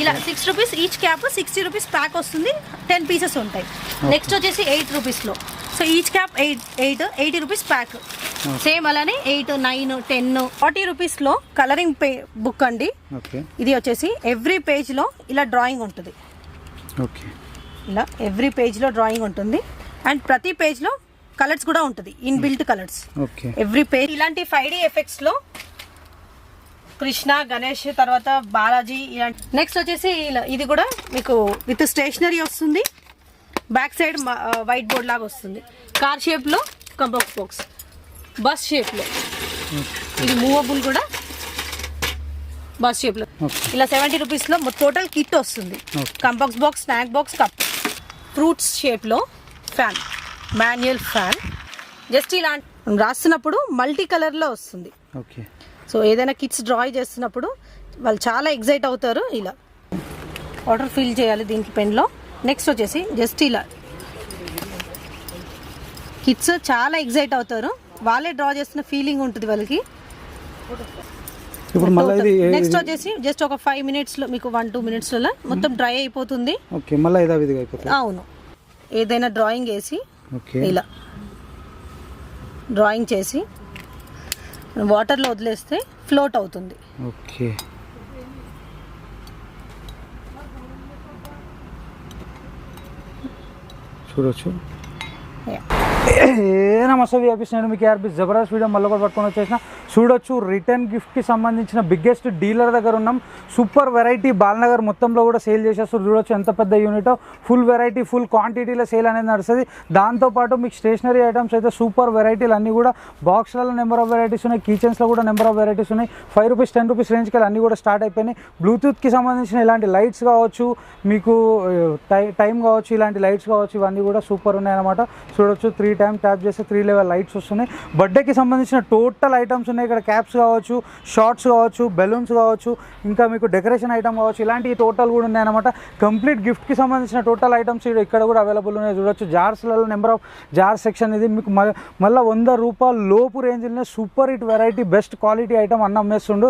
ఇలా 6 rupees each cap, 60 rupees pack వస్తుంది, 10 pieces ఉంటాయి. నెక్స్ట్ వచ్చేసి 8 రూపీస్లో. So each cap 80 rupees pack. Same అలానే 8, 9, 10, 40 రూపీస్లో కలరింగ్ బుక్ అండి. ఇది వచ్చేసి ఎవ్రీ పేజ్లో ఇలా డ్రాయింగ్ ఉంటుంది. ఇలా ఎవ్రీ పేజ్లో డ్రాయింగ్ ఉంటుంది అండ్ ప్రతి పేజ్లో కలర్స్ కూడా ఉంటుంది, ఇన్బిల్ట్ కలర్స్ ఎవ్రీ పేజ్. ఇలాంటి 5D ఎఫెక్ట్స్లో కృష్ణ, గణేష్, తర్వాత బాలాజీ ఇలాంటి. నెక్స్ట్ వచ్చేసి ఇది కూడా మీకు విత్ స్టేషనరీ వస్తుంది, బ్యాక్ సైడ్ వైట్ బోర్డ్ లాగా వస్తుంది, కార్ షేప్లో కంబాక్స్ బాక్స్, బస్ షేప్లో, ఇది మూవబుల్ కూడా బస్ షేప్లో. ఇలా 70 రూపీస్లో టోటల్ కిట్ వస్తుంది, compass box, snack box, cup. Fruits షేప్లో ఫ్యాన్, మాన్యువల్ ఫ్యాన్. జస్ట్ ఇలాంటి రాస్తున్నప్పుడు మల్టీ కలర్లో వస్తుంది. సో ఏదైనా కిడ్స్ డ్రా చేస్తున్నప్పుడు వాళ్ళు చాలా ఎగ్జైట్ అవుతారు. ఇలా వాటర్ ఫిల్ చేయాలి దీనికి పెన్లో. నెక్స్ట్ వచ్చేసి జస్ట్ ఇలా కిడ్స్ చాలా ఎగ్జైట్ అవుతారు, వాళ్ళే డ్రా చేస్తున్న ఫీలింగ్ ఉంటుంది వాళ్ళకి. నెక్స్ట్ వచ్చేసి జస్ట్ ఒక 5 మినిట్స్లో మీకు 1-2 మినిట్స్లో మొత్తం డ్రై అయిపోతుంది. అవును, ఏదైనా డ్రాయింగ్ వేసి ఇలా డ్రాయింగ్ చేసి వాటర్లో వదిలేస్తే ఫ్లోట్ అవుతుంది. చూడొచ్చు. నమస్తే వ్యాపిస్, నేను మీకు ఆర్బీ జబర్దస్త్ వీడియో మళ్ళీ కూడా పట్టుకొని వచ్చేసిన. చూడొచ్చు, రిటర్న్ గిఫ్ట్కి సంబంధించిన బిగ్గెస్ట్ డీలర్ దగ్గర ఉన్నాం. సూపర్ వెరైటీ బాలనగర్ మొత్తంలో కూడా సేల్ చేసేస్తారు. చూడొచ్చు ఎంత పెద్ద యూనిట్, ఫుల్ వెరైటీ, ఫుల్ క్వాంటిటీలో సేల్ అనేది నడుస్తుంది. దాంతోపాటు మీకు స్టేషనరీ ఐటమ్స్ అయితే సూపర్ వెరైటీలు అన్నీ కూడా బాక్స్లలో నెంబర్ ఆఫ్ వెరైటీస్ ఉన్నాయి, కిచెన్స్లో కూడా నెంబర్ ఆఫ్ వెరైటీస్ ఉన్నాయి. 5 రూపీస్ 10 రూపీస్ రేంజ్కి అన్నీ కూడా స్టార్ట్ అయిపోయినాయి. బ్లూటూత్కి సంబంధించిన ఇలాంటి లైట్స్ కావచ్చు, మీకు టైం కావచ్చు, ఇలాంటి లైట్స్ కావచ్చు, ఇవన్నీ కూడా సూపర్ ఉన్నాయన్నమాట. చూడొచ్చు, 3 టైమ్ ట్యాప్ చేస్తే 3 లెవెల్ లైట్స్ వస్తున్నాయి. బర్త్డేకి సంబంధించిన టోటల్ ఐటమ్స్ ఉన్నాయి. ఇక్కడ క్యాప్స్ కావచ్చు, షార్ట్స్ కావచ్చు, బెలూన్స్ కావచ్చు, ఇంకా మీకు డెకరేషన్ ఐటమ్ కావచ్చు, ఇలాంటివి టోటల్ కూడా ఉన్నాయన్నమాట. కంప్లీట్ గిఫ్ట్కి సంబంధించిన టోటల్ ఐటమ్స్ ఇక్కడ కూడా అవైలబుల్ ఉన్నాయి. చూడొచ్చు, జార్స్లలో నెంబర్ ఆఫ్ జార్ సెక్షన్. ఇది మీకు మళ్ళీ 100 రూపాయల లోపు రేంజ్లోనే super hit variety, best quality item అన్న అమ్మేస్తుండు.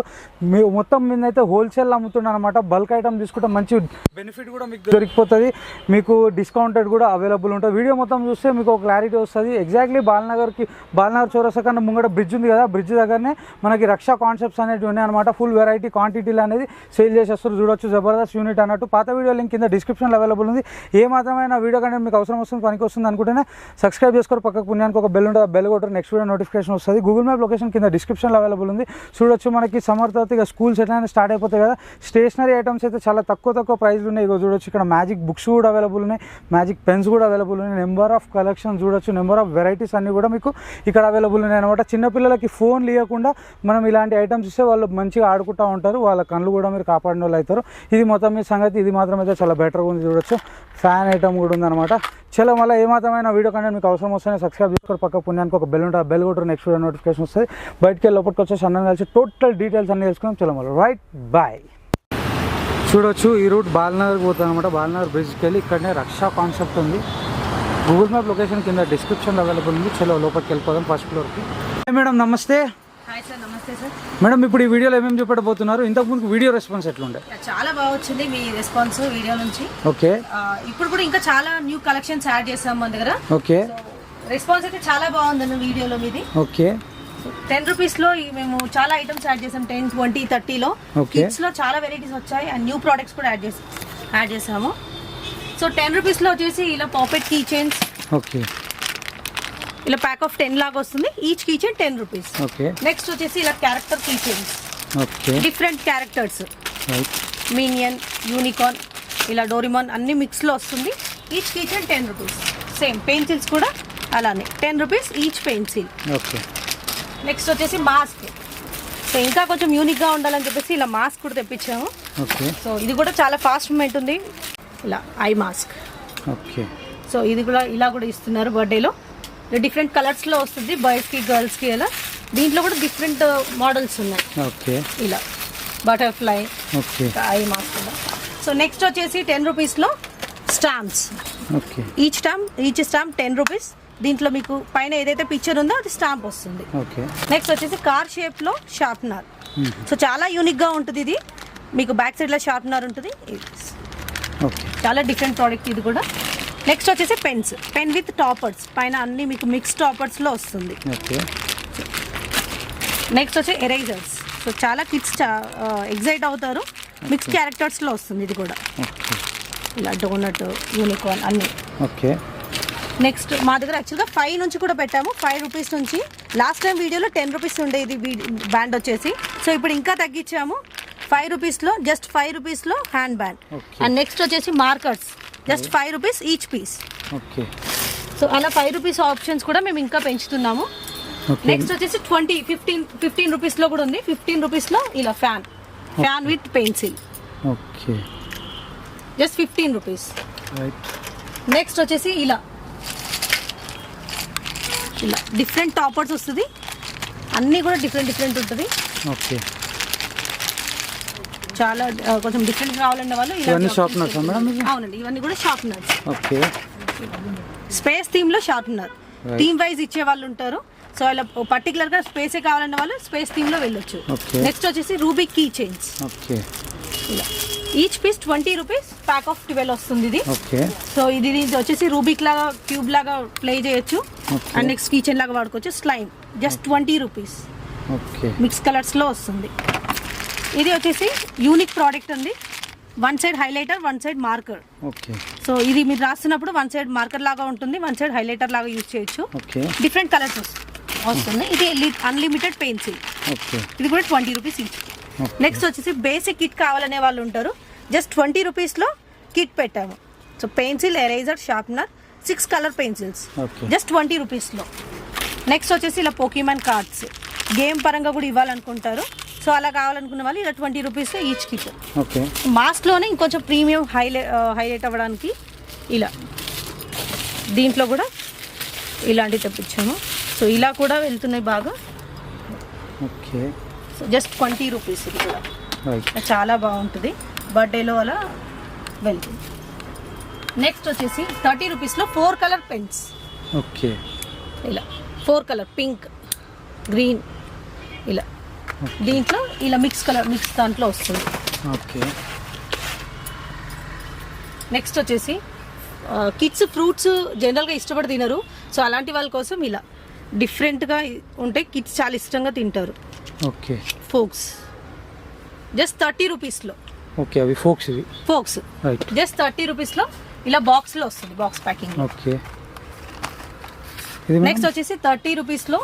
మొత్తం మీద అయితే హోల్సేల్ అమ్ముతుండ అనమాట. బల్క్ ఐటమ్ తీసుకుంటే మంచి బెనిఫిట్ కూడా మీకు దొరికిపోతుంది. మీకు డిస్కౌంటెడ్ కూడా అవైలబుల్ ఉంటుంది. వీడియో మొత్తం చూస్తే మీకు క్లారిటీ వస్తుంది. ఎగ్జాక్ట్లీ బాలనగర్ చౌరస్తా కన్నా ముంగడ బ్రిడ్జ్ ఉంది కదా, బ్రిడ్జ్ దగ్గరనే మనకి రక్షా కాన్సెప్ట్స్ అనేవి ఉన్నాయి అనమాట. ఫుల్ వెరైటీ క్వాంటిటీలు అనేది సేల్ చేసేస్తారు. చూడొచ్చు, జబర్దస్త్ యూనిట్ అన్నట్టు. పాత వీడియో లింక్ కింద డిస్క్రిప్షన్లో అవైలబుల్ ఉంది. ఏ మాత్రమైన వీడియో కానీ మీకు అవసరం వస్తుంది, పనికి వస్తుంది అనుకుంటేనే సబ్స్క్రైబ్ చేసుకోరు. పక్కకు పుణ్యానికి ఒక బెల్ ఉంటుంది, బెల్ కొట్టరు, నెక్స్ట్ వీడియో నోటిఫికేషన్ వస్తుంది. గూగుల్ మ్యాప్ లొకేషన్ కింద డిస్క్రిప్షన్లో అవైలబుల్ ఉంది. చూడొచ్చు, మనకి సమ్మర్ తర్వాత ఇక స్కూల్స్ ఎట్లయినా స్టార్ట్ అయిపోతాయి కదా. స్టేషనరీ ఐటమ్స్ అయితే చాలా తక్కువ ప్రైస్లు ఉన్నాయి. ఇక చూడొచ్చు, ఇక్కడ మ్యాజిక్ బుక్స్ కూడా అవైలబుల్ ఉన్నాయి, మ్యాజిక్ పెన్స్ కూడా అవైలబుల్ ఉన్నాయి. నెంబర్ ఆఫ్ కలెక్షన్ చూడొచ్చు, నెంబర్ ఆఫ్ వెరైటీస్ అన్నీ కూడా మీకు ఇక్కడ అవైలబుల్ ఉన్నాయి అనమాట. చిన్నపిల్లలకి ఫోన్ లేకుండా మనం ఇలాంటి ఐటమ్స్ ఇస్తే వాళ్ళు మంచిగా ఆడుకుంటూ ఉంటారు, వాళ్ళ కళ్ళు కూడా మీరు కాపాడిన వాళ్ళు అవుతారు. ఇది మొత్తం మీ సంగతి. ఇది మాత్రం అయితే చాలా బెటర్గా ఉంది. చూడొచ్చు, ఫ్యాన్ ఐటమ్ కూడా ఉందన్నమాట. చలో, మళ్ళీ ఏ మాత్రమైన వీడియో కంటెంట్ మీకు అవసరం వస్తే సబ్స్క్రైబ్ చేసుకోరు. పక్క పుణ్యానికి ఒక బెల్ ఉంటుంది, బెల్ కొట్టరు, నెక్స్ట్ వీడియో నోటిఫికేషన్ వస్తుంది. బయటకి వెళ్ళి లోపలికి వచ్చేసి అన్నం కలిసి టోటల్ డీటెయిల్స్ అన్నీ తెలుసుకున్నాం. చలో మళ్ళీ రైట్ బాయ్. చూడొచ్చు, ఈ రూట్ బాలనగర్కి పోతుంది అనమాట. బాలనగర్ బ్రిడ్జ్కి వెళ్ళి ఇక్కడనే రక్షా కాన్సెప్ట్ ఉంది. గూగుల్ మ్యాప్ లొకేషన్ కింద డిస్క్రిప్షన్లో అవైలబుల్ ఉంది. చలో లోపలికి వెళ్ళిపోదాం ఫస్ట్ ఫ్లోర్కి. మేడం నమస్తే. నమస్తే సార్. మేడం, ఇప్పుడు ఈ వీడియోలో ఏమేమి చూపెట్టబోతున్నారు? ఇంతకుముందు వీడియో రెస్పాన్స్ ఎట్లుండే? చాలా బాగా వచ్చింది మీ రెస్పాన్స్ వీడియో నుంచి. ఓకే. ఇప్పుడు కూడా ఇంకా చాలా న్యూ కలెక్షన్స్ యాడ్ చేసాం మన దగ్గర. ఓకే. రెస్పాన్స్ అయితే చాలా బాగుంది వీడియోలో మీది. ఓకే. 10 రూపీస్లో మేము చాలా ఐటమ్స్ యాడ్ చేసాం. 10, 20, 30లో కిడ్స్లో చాలా వెరైటీస్ వచ్చాయి అండ్ న్యూ ప్రోడక్ట్స్ కూడా యాడ్ చేసాము. సో 10 రూపీస్లో వచ్చేసి ఇలా పాకెట్ కీ చైన్స్. ఓకే. ఇలా ప్యాక్ ఆఫ్ 10 లాగా వస్తుంది. Each key chain 10 rupees. Okay. Next వచ్చేసి ఇలా character key chains. Okay. Different characters, minion, unicorn, ఇలా డోరిమాన్ అన్ని మిక్స్లో వస్తుంది. Each key chain 10 rupees. Same pencils కూడా అలానే 10 rupees each pencil. Okay. Next వచ్చేసి మాస్క్. సో ఇంకా కొంచెం యూనిక్గా ఉండాలని చెప్పేసి ఇలా మాస్క్ కూడా తెప్పించాము. ఓకే. సో ఇది కూడా చాలా ఫాస్ట్ మూమెంట్ ఉంది. ఇలా ఐ మాస్క్. ఓకే. సో ఇది కూడా ఇలా కూడా ఇస్తున్నారు బర్త్డేలో. డిఫరెంట్ కలర్స్లో వస్తుంది, బాయ్స్కి గర్ల్స్కి. ఇలా దీంట్లో కూడా డిఫరెంట్ మోడల్స్ ఉన్నాయి. ఓకే. ఇలా butterfly. Okay. Eye mask. So next వచ్చేసి 10 రూపీస్లో stamps. Okay. Each stamp 10 rupees. దీంట్లో మీకు పైన ఏదైతే పిక్చర్ ఉందో అది స్టాంప్ వస్తుంది. ఓకే. నెక్స్ట్ వచ్చేసి కార్ షేప్లో షార్ప్నర్. సో చాలా యూనిక్గా ఉంటుంది ఇది. మీకు బ్యాక్ సైడ్లో షార్ప్నర్ ఉంటుంది. ఓకే. చాలా డిఫరెంట్ ప్రోడక్ట్ ఇది కూడా. నెక్స్ట్ వచ్చేసి పెన్ విత్ టాపర్స్, పైన అన్ని మీకు మిక్స్ టాపర్స్లో వస్తుంది. ఓకే. నెక్స్ట్ వచ్చి ఎరేజర్స్. సో చాలా కిడ్స్ ఎగ్జైట్ అవుతారు. మిక్స్ క్యారెక్టర్స్లో వస్తుంది ఇది కూడా. ఓకే. ఇలా డోనట్, యూనికార్న్ అన్నీ. ఓకే. నెక్స్ట్ మా దగ్గర యాక్చువల్గా 5 నుంచి కూడా పెట్టాము, 5 రూపీస్ నుంచి. లాస్ట్ టైం వీడియోలో 10 రూపీస్ ఉండేది బ్యాండ్ వచ్చేసి. సో ఇప్పుడు ఇంకా తగ్గించాము, 5 రూపీస్లో, జస్ట్ 5 రూపీస్లో హ్యాండ్ బ్యాండ్. అండ్ నెక్స్ట్ వచ్చేసి markers, just 5 rupees each piece. Okay. So అలా 5 రూపీస్ ఆప్షన్స్ కూడా మేము ఇంకా పెంచుతున్నాము. నెక్స్ట్ వచ్చేసి 15 రూపీస్లో కూడా ఉంది. 15 రూపీస్లో ఇలా fan with pencil. Okay. Just 15 rupees. Right. Next వచ్చేసి ఇలా డిఫరెంట్ టాపర్స్ వస్తుంది, అన్నీ కూడా డిఫరెంట్ ఉంటుంది. ఓకే. చాలా కొంచెం డిఫరెంట్ కావాలన్న వాళ్ళు ఇవన్నీ షార్ప్నర్స్ మేడం? అవునండి, ఇవన్నీ కూడా షార్ప్నర్స్. ఓకే. స్పేస్ థీమ్లో షార్ప్నర్, థీమ్ వైజ్ ఇచ్చే వాళ్ళు ఉంటారు. సో ఇలా పర్టికులర్గా స్పేసే కావాలన్న వాళ్ళు స్పేస్ థీమ్లో వెళ్ళొచ్చు. నెక్స్ట్ వచ్చేసి రూబిక్ కీ చైన్స్. ఓకే. ఇలా each piece 20 rupees, pack of 12 వస్తుంది ఇది. ఓకే. సో ఇది వచ్చేసి రూబిక్ లాగా, క్యూబ్ లాగా ప్లే చేయొచ్చు. అండ్ నెక్స్ట్ కిచెన్ లాగా వాడుకోవచ్చు. Slime just 20 rupees. Okay. Mix కలర్స్లో వస్తుంది. ఇది వచ్చేసి యూనిక్ ప్రోడక్ట్ ఉంది. 1 side highlighter, 1 side marker. Okay. So ఇది మీరు రాస్తున్నప్పుడు 1 సైడ్ మార్కర్ లాగా ఉంటుంది, 1 సైడ్ హైలైటర్ లాగా యూజ్ చేయొచ్చు. ఓకే. డిఫరెంట్ కలర్స్ వస్తుంది. ఇది అన్లిమిటెడ్ పెన్సిల్. ఓకే. ఇది కూడా 20 రూపీస్ ఈచ్. నెక్స్ట్ వచ్చేసి బేసిక్ కిట్ కావాలనే వాళ్ళు ఉంటారు, జస్ట్ 20 రూపీస్లో కిట్ పెట్టాము. So pencil, eraser, sharpener, 6 colour pencils, just 20 రూపీస్లో. నెక్స్ట్ వచ్చేసి ఇలా పోకీమాన్ కార్డ్స్, గేమ్ పరంగా కూడా ఇవ్వాలనుకుంటారు. సో అలా కావాలనుకున్న వాళ్ళు ఇలా 20 రూపీస్ ఈచ్ కిట్. ఓకే. మాస్క్లోనే ఇంకొంచెం ప్రీమియం హైలైట్ అవ్వడానికి ఇలా దీంట్లో కూడా ఇలాంటివి తెప్పించాము. సో ఇలా కూడా వెళ్తున్నాయి బాగా. ఓకే. So just 20 rupees. ఇది కూడా రైట్. చాలా బాగుంటుంది, బర్త్డేలో అలా వెళ్తుంది. నెక్స్ట్ వచ్చేసి 30 రూపీస్లో 4 కలర్ పెన్స్. ఓకే. ఇలా 4 కలర్, పింక్, గ్రీన్, ఇలా దీంట్లో ఇలా మిక్స్ దాంట్లో వస్తుంది. ఓకే. నెక్స్ట్ వచ్చేసి కిడ్స్ ఫ్రూట్స్ జనరల్గా ఇష్టపడి తినరు. సో అలాంటి వాళ్ళ కోసం ఇలా డిఫరెంట్గా ఉంటాయి, కిడ్స్ చాలా ఇష్టంగా తింటారు. ఓకే. ఫోక్స్ జస్ట్ 30 రూపీస్లో. ఓకే. అవి ఫోక్స్, ఇవి ఫోక్స్ రైట్. జస్ట్ 30 రూపీస్లో ఇలా బాక్స్లో వస్తుంది, బాక్స్ ప్యాకింగ్. ఓకే. నెక్స్ట్ వచ్చేసి 30 రూపీస్లో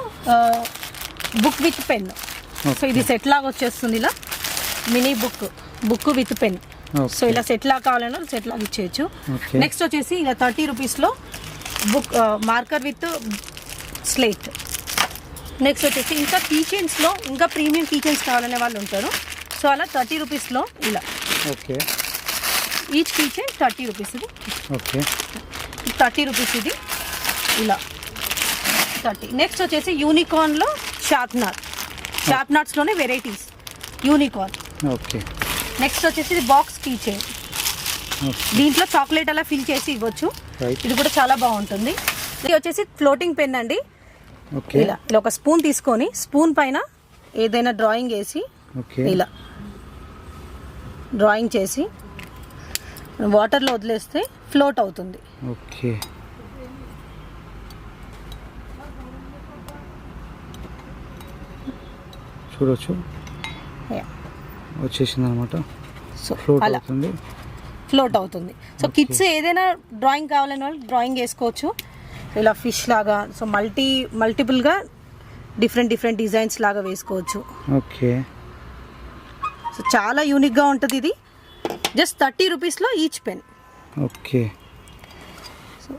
బుక్ విత్ పెన్. సో ఇది సెట్ లాగా వచ్చేస్తుంది, ఇలా mini book with pen. So ఇలా సెట్ లాగా కావాలన్నా సెట్ లాగా ఇచ్చేయచ్చు. నెక్స్ట్ వచ్చేసి ఇలా 30 రూపీస్లో book marker with slate. Next వచ్చేసి ఇంకా కీచెన్స్లో ఇంకా ప్రీమియం కీచెన్స్ కావాలనే వాళ్ళు ఉంటారు. సో అలా 30 రూపీస్లో ఇలా. ఓకే. Each keychain 30 rupees. ఇది ఓకే. 30 రూపీస్ ఇది ఇలా 30. నెక్స్ట్ వచ్చేసి యూనికార్న్లో షార్ప్నర్స్లోనే వెరైటీస్, యూనికార్న్. ఓకే. నెక్స్ట్ వచ్చేసి ఇది బాక్స్ కీచెన్. దీంట్లో చాక్లెట్ అలా ఫిల్ చేసి ఇవ్వచ్చు. ఇది కూడా చాలా బాగుంటుంది. ఇది వచ్చేసి ఫ్లోటింగ్ పెన్ అండి. ఇలా ఒక స్పూన్ తీసుకొని స్పూన్ పైన ఏదైనా డ్రాయింగ్ వేసి ఇలా డ్రాయింగ్ చేసి వాటర్లో వదిలేస్తే ఫ్లోట్ అవుతుంది. ఓకే. చూడొచ్చు, వచ్చేసింది అనమాట. సో అలా ఫ్లోట్ అవుతుంది. సో కిడ్స్ ఏదైనా డ్రాయింగ్ కావాలని వాళ్ళు డ్రాయింగ్ వేసుకోవచ్చు. ఇలా ఫిష్ లాగా, సో మల్టిపుల్గా డిఫరెంట్ డిజైన్స్ లాగా వేసుకోవచ్చు. ఓకే. సో చాలా యూనిక్గా ఉంటుంది ఇది. జస్ట్ 30 రూపీస్లో ఈచ్ పెన్. ఓకే. సో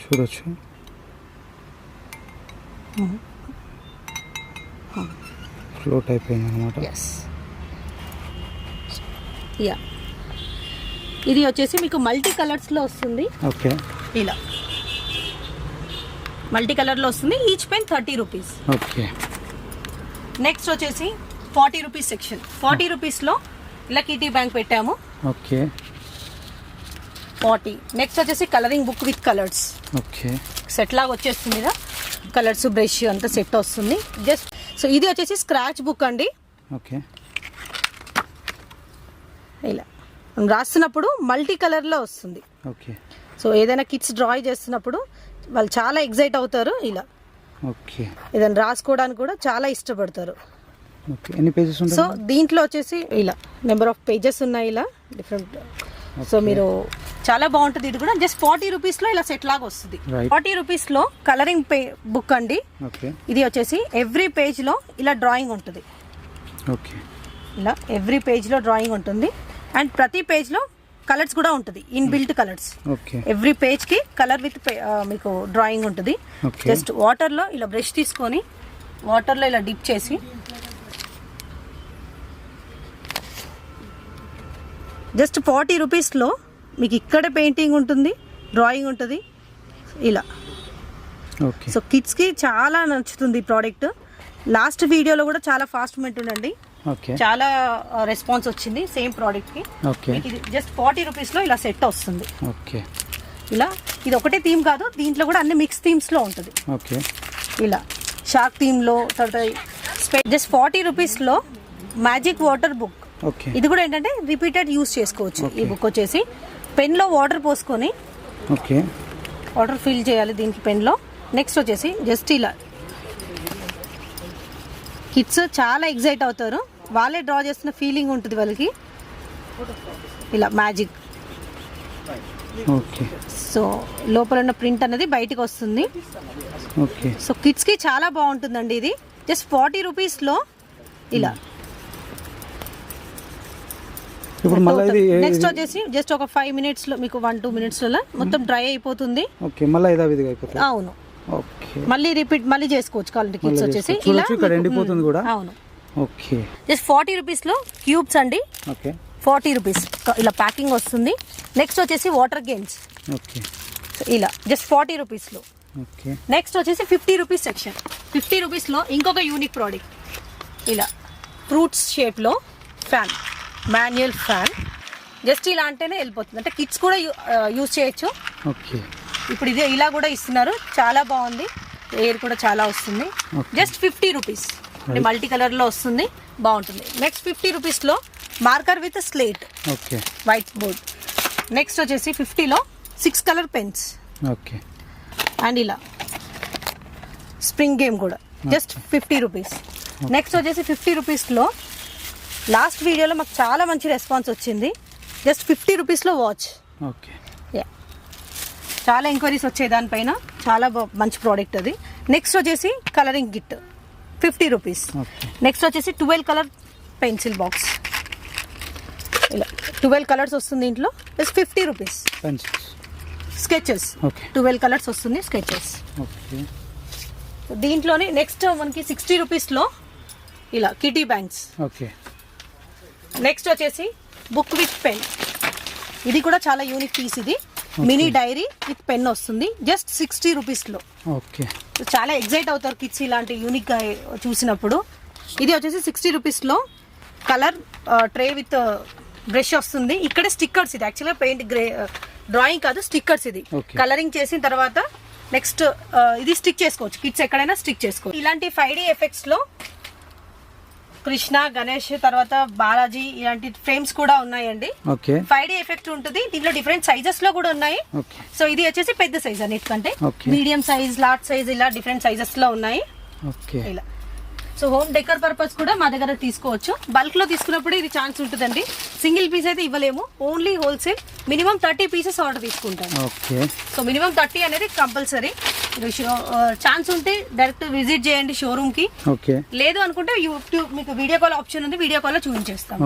చూడొచ్చు, ఫ్లోట్ అయిపోయింది అనమాట. యా, ఇది వచ్చేసి మీకు మల్టీ కలర్స్లో వస్తుంది. ఓకే. ఇలా మల్టీ కలర్లో వస్తుంది. Each pen 30 rupees. Okay. Next వచ్చేసి 40 రూపీస్ సెక్షన్. 40 రూపీస్లో ఇలా కిటీ బ్యాంక్ పెట్టాము. ఓకే. 40. నెక్స్ట్ వచ్చేసి colouring book with colours. Okay. Set లాగా వచ్చేస్తుంది కదా, కలర్స్, బ్రష్ అంతా సెట్ వస్తుంది. జస్ట్ సో ఇది వచ్చేసి స్క్రాచ్ బుక్ అండి. ఓకే. ఇలా మనం రాస్తున్నప్పుడు మల్టీ కలర్లో వస్తుంది. ఓకే. సో ఏదైనా కిడ్స్ డ్రాయింగ్ చేస్తున్నప్పుడు వాళ్ళు చాలా ఎగ్జైట్ అవుతారు. ఇలా ఓకే. ఏదైనా రాసుకోవడానికి కూడా చాలా ఇష్టపడతారు. ఓకే. ఎన్ని పేజెస్ ఉంటాయి? సో దీంట్లో వచ్చేసి ఇలా నెంబర్ ఆఫ్ పేజెస్ ఉన్నాయి, ఇలా డిఫరెంట్. సో మీరు చాలా బాగుంటుంది. ఇది కూడా జస్ట్ 40 రూపీస్లో ఇలా సెట్ లాగా వస్తుంది. 40 రూపీస్లో కలరింగ్ బుక్ అండి. ఇది వచ్చేసి ఎవ్రీ పేజ్లో ఇలా డ్రాయింగ్ ఉంటుంది. ఓకే. ఇలా ఎవ్రీ పేజ్లో డ్రాయింగ్ ఉంటుంది అండ్ ప్రతి పేజ్లో కలర్స్ కూడా ఉంటుంది, ఇన్బిల్ట్ కలర్స్. ఎవ్రీ పేజ్కి కలర్ విత్ మీకు డ్రాయింగ్ ఉంటుంది. జస్ట్ వాటర్లో ఇలా బ్రష్ తీసుకొని వాటర్లో ఇలా డిప్ చేసి జస్ట్ 40 రూపీస్లో మీకు ఇక్కడ పెయింటింగ్ ఉంటుంది, డ్రాయింగ్ ఉంటుంది ఇలా. సో కిడ్స్కి చాలా నచ్చుతుంది ఈ ప్రోడక్ట్. లాస్ట్ వీడియోలో కూడా చాలా ఫాస్ట్ మూమెంట్ ఉండండి, చాలా రెస్పాన్స్ వచ్చింది సేమ్ ప్రోడక్ట్కి. ఇది జస్ట్ 40 రూపీస్లో ఇలా సెట్ వస్తుంది. ఇలా ఇది ఒకటే థీమ్ కాదు, దీంట్లో కూడా అన్ని మిక్స్ థీమ్స్లో ఉంటుంది. ఇలా షార్క్ థీమ్లో తర్వాత జస్ట్ 40 రూపీస్లో మ్యాజిక్ వాటర్ బుక్. ఇది కూడా ఏంటంటే రిపీటెడ్ యూస్ చేసుకోవచ్చు. ఈ బుక్ వచ్చేసి పెన్లో వాటర్ పోసుకొని వాటర్ ఫిల్ చేయాలి దీనికి పెన్లో. నెక్స్ట్ వచ్చేసి జస్ట్ ఇలా కిడ్స్ చాలా ఎగ్జైట్ అవుతారు, వాళ్ళే డ్రా చేస్తున్న ఫీలింగ్ ఉంటుంది వాళ్ళకి. ఇలా మ్యాజిక్. సో లోపల ఉన్న ప్రింట్ అనేది బయటికి వస్తుంది. సో కిడ్స్కి చాలా బాగుంటుందండి ఇది. జస్ట్ 40 రూపీస్లో ఇలా. నెక్స్ట్ వచ్చేసి జస్ట్ ఒక 5 మినిట్స్లో మీకు 1-2 మినిట్స్లో మొత్తం డ్రై అయిపోతుంది. అవును. మళ్ళీ రిపీట్ మళ్ళీ చేసుకోవచ్చు కావాలంటే కిడ్స్ వచ్చేసి ఇలా. అవును. జస్ట్ 40 రూపీస్లో క్యూబ్స్ అండి. 40 రూపీస్ ఇలా ప్యాకింగ్ వస్తుంది. నెక్స్ట్ వచ్చేసి వాటర్ గేమ్స్ ఇలా జస్ట్ 40 రూపీస్లో. నెక్స్ట్ వచ్చేసి 50 రూపీస్ సెక్షన్. 50 రూపీస్లో ఇంకొక యూనిక్ ప్రోడక్ట్ ఇలా ఫ్రూట్స్ షేప్లో ఫ్యాన్, మాన్యువల్ ఫ్యాన్. జస్ట్ ఇలా అంటేనే వెళ్ళిపోతుంది, అంటే కిడ్స్ కూడా యూజ్ చేయొచ్చు. ఇప్పుడు ఇదే ఇలా కూడా ఇస్తున్నారు, చాలా బాగుంది. ఎయిర్ కూడా చాలా వస్తుంది. జస్ట్ 50 రూపీస్ మల్టీ కలర్లో వస్తుంది, బాగుంటుంది. నెక్స్ట్ 50 రూపీస్లో marker with slate, white board. Next వచ్చేసి 50లో 6 కలర్ పెన్స్ అండ్ ఇలా స్ప్రింగ్ గేమ్ కూడా జస్ట్ 50 రూపీస్. నెక్స్ట్ వచ్చేసి 50 రూపీస్లో లాస్ట్ వీడియోలో మాకు చాలా మంచి రెస్పాన్స్ వచ్చింది. జస్ట్ 50 రూపీస్లో వాచ్. చాలా ఎంక్వైరీస్ వచ్చాయి దానిపైన, చాలా మంచి ప్రోడక్ట్ అది. నెక్స్ట్ వచ్చేసి కలరింగ్ కిట్ 50 రూపీస్. నెక్స్ట్ వచ్చేసి 12 కలర్ పెన్సిల్ బాక్స్. ఇలా 12 కలర్స్ వస్తుంది దీంట్లో. Just 50 rupees. స్కెచెస్ 12 కలర్స్ వస్తుంది స్కెచెస్. దీంట్లోనే నెక్స్ట్ మనకి 60 రూపీస్లో ఇలా కిటీ బ్యాంక్స్. నెక్స్ట్ వచ్చేసి బుక్ విత్ పెన్. ఇది కూడా చాలా యూనిక్ పీస్. ఇది మినీ డైరీ విత్ పెన్ వస్తుంది జస్ట్ 60 రూపీస్లో. చాలా ఎగ్జైట్ అవుతారు కిడ్స్ ఇలాంటి యూనిక్గా చూసినప్పుడు. ఇది వచ్చేసి 60 రూపీస్లో కలర్ ట్రే విత్ బ్రష్ వస్తుంది. ఇక్కడ స్టిక్కర్స్, ఇది యాక్చువల్గా పెయింట్ డ్రాయింగ్ కాదు, స్టిక్కర్స్. ఇది కలరింగ్ చేసిన తర్వాత నెక్స్ట్ ఇది స్టిక్ చేసుకోవచ్చు, కిడ్స్ ఎక్కడైనా స్టిక్ చేసుకోవచ్చు. ఇలాంటి 5D ఎఫెక్ట్స్లో కృష్ణ, గణేష్, తర్వాత బాలాజీ ఇలాంటి ఫ్రేమ్స్ కూడా ఉన్నాయండి. 5D ఎఫెక్ట్ ఉంటుంది దీంట్లో. డిఫరెంట్ సైజెస్ లో కూడా ఉన్నాయి. సో ఇది వచ్చేసి పెద్ద సైజ్ అన్నిటికంటే, మీడియం సైజ్, లార్జ్ సైజ్, ఇలా డిఫరెంట్ సైజెస్ లో ఉన్నాయి ఇలా. సో హోమ్ డెకర్ పర్పస్ కూడా మా దగ్గర తీసుకోవచ్చు. బల్క్ లో తీసుకున్నప్పుడు ఇది ఛాన్స్ ఉంటుందండి, సింగిల్ పీస్ అయితే ఇవ్వలేము, only wholesale. Minimum 30 pieces order తీసుకుంటాను. సో మినిమం 30 అనేది కంపల్సరీ. ఛాన్స్ ఉంటే డైరెక్ట్ విజిట్ చేయండి షోరూమ్ కి. లేదు అనుకుంటే యూట్యూబ్ మీకు వీడియో కాల్ ఆప్షన్ ఉంది, వీడియో కాల్ లో చూపించేస్తాం.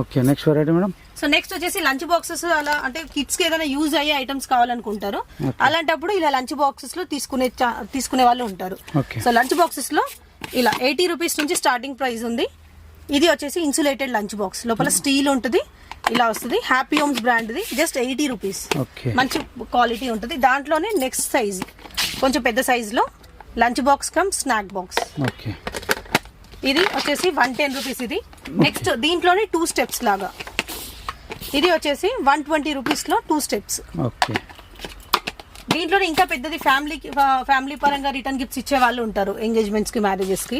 సో నెక్స్ట్ వచ్చేసి లంచ్ బాక్సెస్. అలా అంటే కిడ్స్ కి ఏదైనా యూజ్ అయ్యే ఐటమ్స్ కావాలనుకుంటారు, అలాంటప్పుడు ఇలా లంచ్ బాక్సెస్ లో తీసుకునే వాళ్ళు ఉంటారు. సో లంచ్ బాక్సెస్ లో ఇలా 80 రూపీస్ నుంచి స్టార్టింగ్ ప్రైస్ ఉంది. ఇది వచ్చేసి ఇన్సులేటెడ్ లంచ్ బాక్స్, లోపల స్టీల్ ఉంటుంది, ఇలా వస్తుంది. హ్యాపీ హోమ్స్ బ్రాండ్ ఇది. Just 80 rupees. మంచి క్వాలిటీ ఉంటుంది. దాంట్లోనే నెక్స్ట్ సైజ్ కొంచెం పెద్ద సైజ్ లో lunch box come snack box. ఇది వచ్చేసి 110 రూపీస్. ఇది నెక్స్ట్ దీంట్లోనే 2 స్టెప్స్ లాగా. ఇది వచ్చేసి 120 రూపీస్ లో 2 స్టెప్స్. దీంట్లో ఇంకా పెద్దది ఫ్యామిలీ పరంగా రిటర్న్ గిఫ్ట్స్ ఇచ్చే వాళ్ళు ఉంటారు, ఎంగేజ్మెంట్స్ కి, మ్యారేజెస్ కి.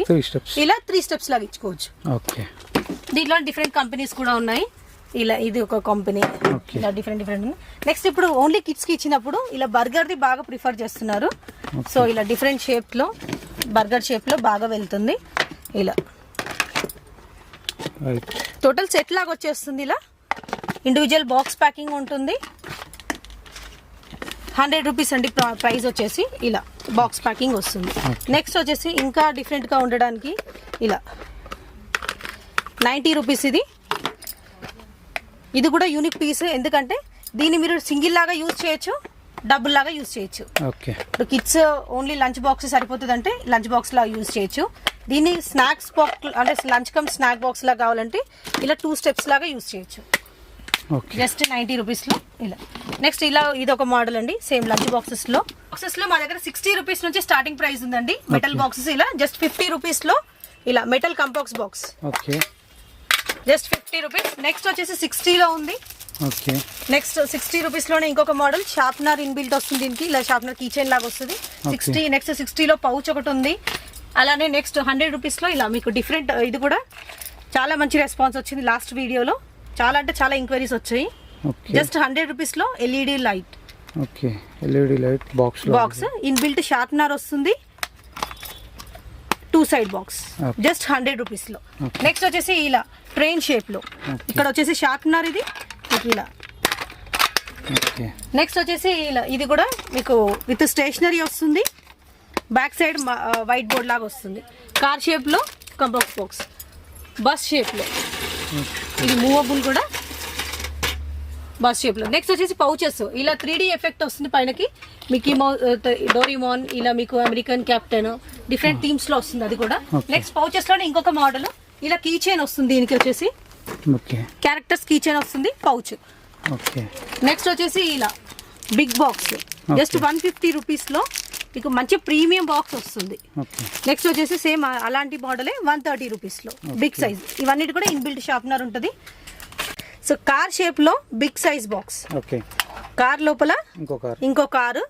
ఇలా 3 స్టెప్స్ లాగా ఇచ్చుకోవచ్చు. దీంట్లో డిఫరెంట్ కంపెనీస్ కూడా ఉన్నాయి. ఇలా ఇది ఒక కంపెనీ, Okay. ఇలా డిఫరెంట్ డిఫరెంట్ ఉంది. నెక్స్ట్ ఇప్పుడు ఓన్లీ కిడ్స్ కి ఇచ్చినప్పుడు ఇలా బర్గర్ ది బాగా ప్రిఫర్ చేస్తున్నారు. సో ఇలా డిఫరెంట్ షేప్ లో బర్గర్ షేప్ లో బాగా వెళ్తుంది. ఇలా రైట్. టోటల్ సెట్ లాగా వచ్చేస్తుంది. ఇలా ఇండివిజువల్ బాక్స్ ప్యాకింగ్ ఉంటుంది. 100 రూపీస్ అండి ప్రైస్ వచ్చేసి. ఇలా బాక్స్ ప్యాకింగ్ వస్తుంది. నెక్స్ట్ వచ్చేసి ఇంకా డిఫరెంట్ గా ఉండడానికి ఇలా 90 రూపీస్. ఇది కూడా యూనిక్ పీస్, ఎందుకంటే దీన్ని మీరు సింగిల్ లాగా యూజ్ చేయొచ్చు, డబుల్ లాగా యూజ్ చేయొచ్చు. ఓకే. ఇప్పుడు కిడ్స్ ఓన్లీ లంచ్ బాక్స్ సరిపోతుంది అంటే లంచ్ బాక్స్ లాగా యూజ్ చేయొచ్చు. దీన్ని స్నాక్స్ బాక్స్ అంటే లంచ్ కమ్ స్నాక్ బాక్స్ లాగా కావాలంటే ఇలా 2 స్టెప్స్ లాగా యూజ్ చేయొచ్చు. ఓకే. జస్ట్ 90 రూపీస్ లో ఇలా. నెక్స్ట్ ఇలా ఇది ఒక మోడల్ అండి, సేమ్ లంచ్ బాక్సెస్ లో మా దగ్గర 60 రూపీస్ నుంచి స్టార్టింగ్ ప్రైస్ ఉందండి. మెటల్ బాక్సెస్ ఇలా జస్ట్ 50 రూపీస్ లో ఇలా metal compass box okay. Just 50 rupees. Next వచ్చేసి 60 లో ఉంది. ఓకే. నెక్స్ట్ 60 రూపీస్ లోనే ఇంకొక మోడల్ షార్ప్నర్ ఇన్బిల్ట్ వస్తుంది. దీనికి ఇలా షార్ప్నర్ కీ చైన్ లాగా వస్తుంది. 60. నెక్స్ట్ 60 లో పౌచ్ ఒకటి ఉంది. అలానే నెక్స్ట్ 100 రూపీస్ లో ఇలా మీకు డిఫరెంట్, ఇది కూడా చాలా మంచి రెస్పాన్స్ వచ్చింది లాస్ట్ వీడియోలో. చాలా అంటే చాలా ఎంక్వైరీస్ వచ్చాయి. ఓకే. జస్ట్ 100 రూపీస్ లో LED light. Okay. LED light box inbuilt sharpener వస్తుంది. 2 సైడ్ బాక్స్ జస్ట్ 100 రూపీస్ లో. నెక్స్ట్ వచ్చేసి ఇలా ట్రైన్ షేప్ లో ఇక్కడ వచ్చేసి షార్ప్నర్ ఇది ఇలా. ఓకే. నెక్స్ట్ వచ్చేసి ఇలా ఇది కూడా మీకు విత్ స్టేషనరీ వస్తుంది. బ్యాక్ సైడ్ వైట్ బోర్డ్ లాగా వస్తుంది. కార్ షేప్ లో కంపాక్స్ బాక్స్. బస్ షేప్ లో ఇది మూవబుల్ కూడా బస్ షేప్ లో. నెక్స్ట్ వచ్చేసి పౌచెస్ ఇలా 3D ఎఫెక్ట్ వస్తుంది పైనకి. మికీ మౌస్, డోరీమాన్, ఇలా మీకు అమెరికన్ కెప్టెన్ డిఫరెంట్ థీమ్స్ లో వస్తుంది అది కూడా. నెక్స్ట్ పౌచెస్ లోనే ఇంకొక మోడల్ ఇలా కీ చైన్ వస్తుంది. దీనికి వచ్చేసి ఓకే. క్యారెక్టర్స్ కీ చైన్ వస్తుంది పౌచ్. ఓకే. నెక్స్ట్ వచ్చేసి ఇలా బిగ్ బాక్స్ జస్ట్ 150 రూపీస్ లో మీకు మంచి ప్రీమియం బాక్స్ వస్తుంది. ఓకే. నెక్స్ట్ వచ్చేసి సేమ్ అలాంటి మోడలే 130 రూపీస్ లో బిగ్ సైజ్. ఇవన్నీ కూడా ఇన్బిల్ట్ షార్ప్నర్ ఉంటుంది. సో కార్ షేప్ లో big size box. Okay. Car లోపల ఇంకో కారు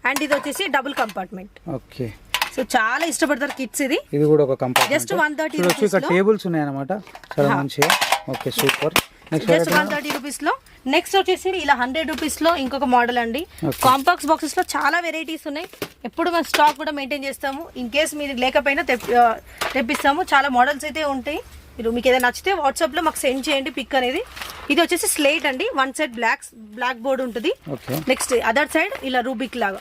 అండ్ ఇది వచ్చేసి డబుల్ కంపార్ట్మెంట్. ఓకే. సో చాలా ఇష్టపడతారు కిడ్స్. ఇది కూడా ఒక కంపార్ట్మెంట్. Just 130 rupees. ఇక్కడ టేబుల్స్ ఉన్నాయి అన్నమాట, చాలా మంచిగా. Okay, super. Next just 130 rupees లో. నెక్స్ట్ వచ్చేసి ఇలా 100 రూపీస్ లో ఇంకొక మోడల్ అండి. కాంపాక్స్ బాక్సెస్ లో చాలా వెరైటీస్ ఉన్నాయి. ఎప్పుడు మన స్టాక్ కూడా మెయింటైన్ చేస్తాము. ఇన్ కేస్ మీరు లేకపోయినా తెప్పిస్తాము. చాలా మోడల్స్ అయితే ఉంటాయి. మీకు ఏదైనా నచ్చితే వాట్సాప్ లో మాకు సెండ్ చేయండి పిక్ అనేది. ఇది వచ్చేసి స్లేట్ అండి. వన్ సైడ్ బ్లాక్ బోర్డ్ ఉంటుంది. నెక్స్ట్ అదర్ సైడ్ ఇలా రూబిక్ లాగా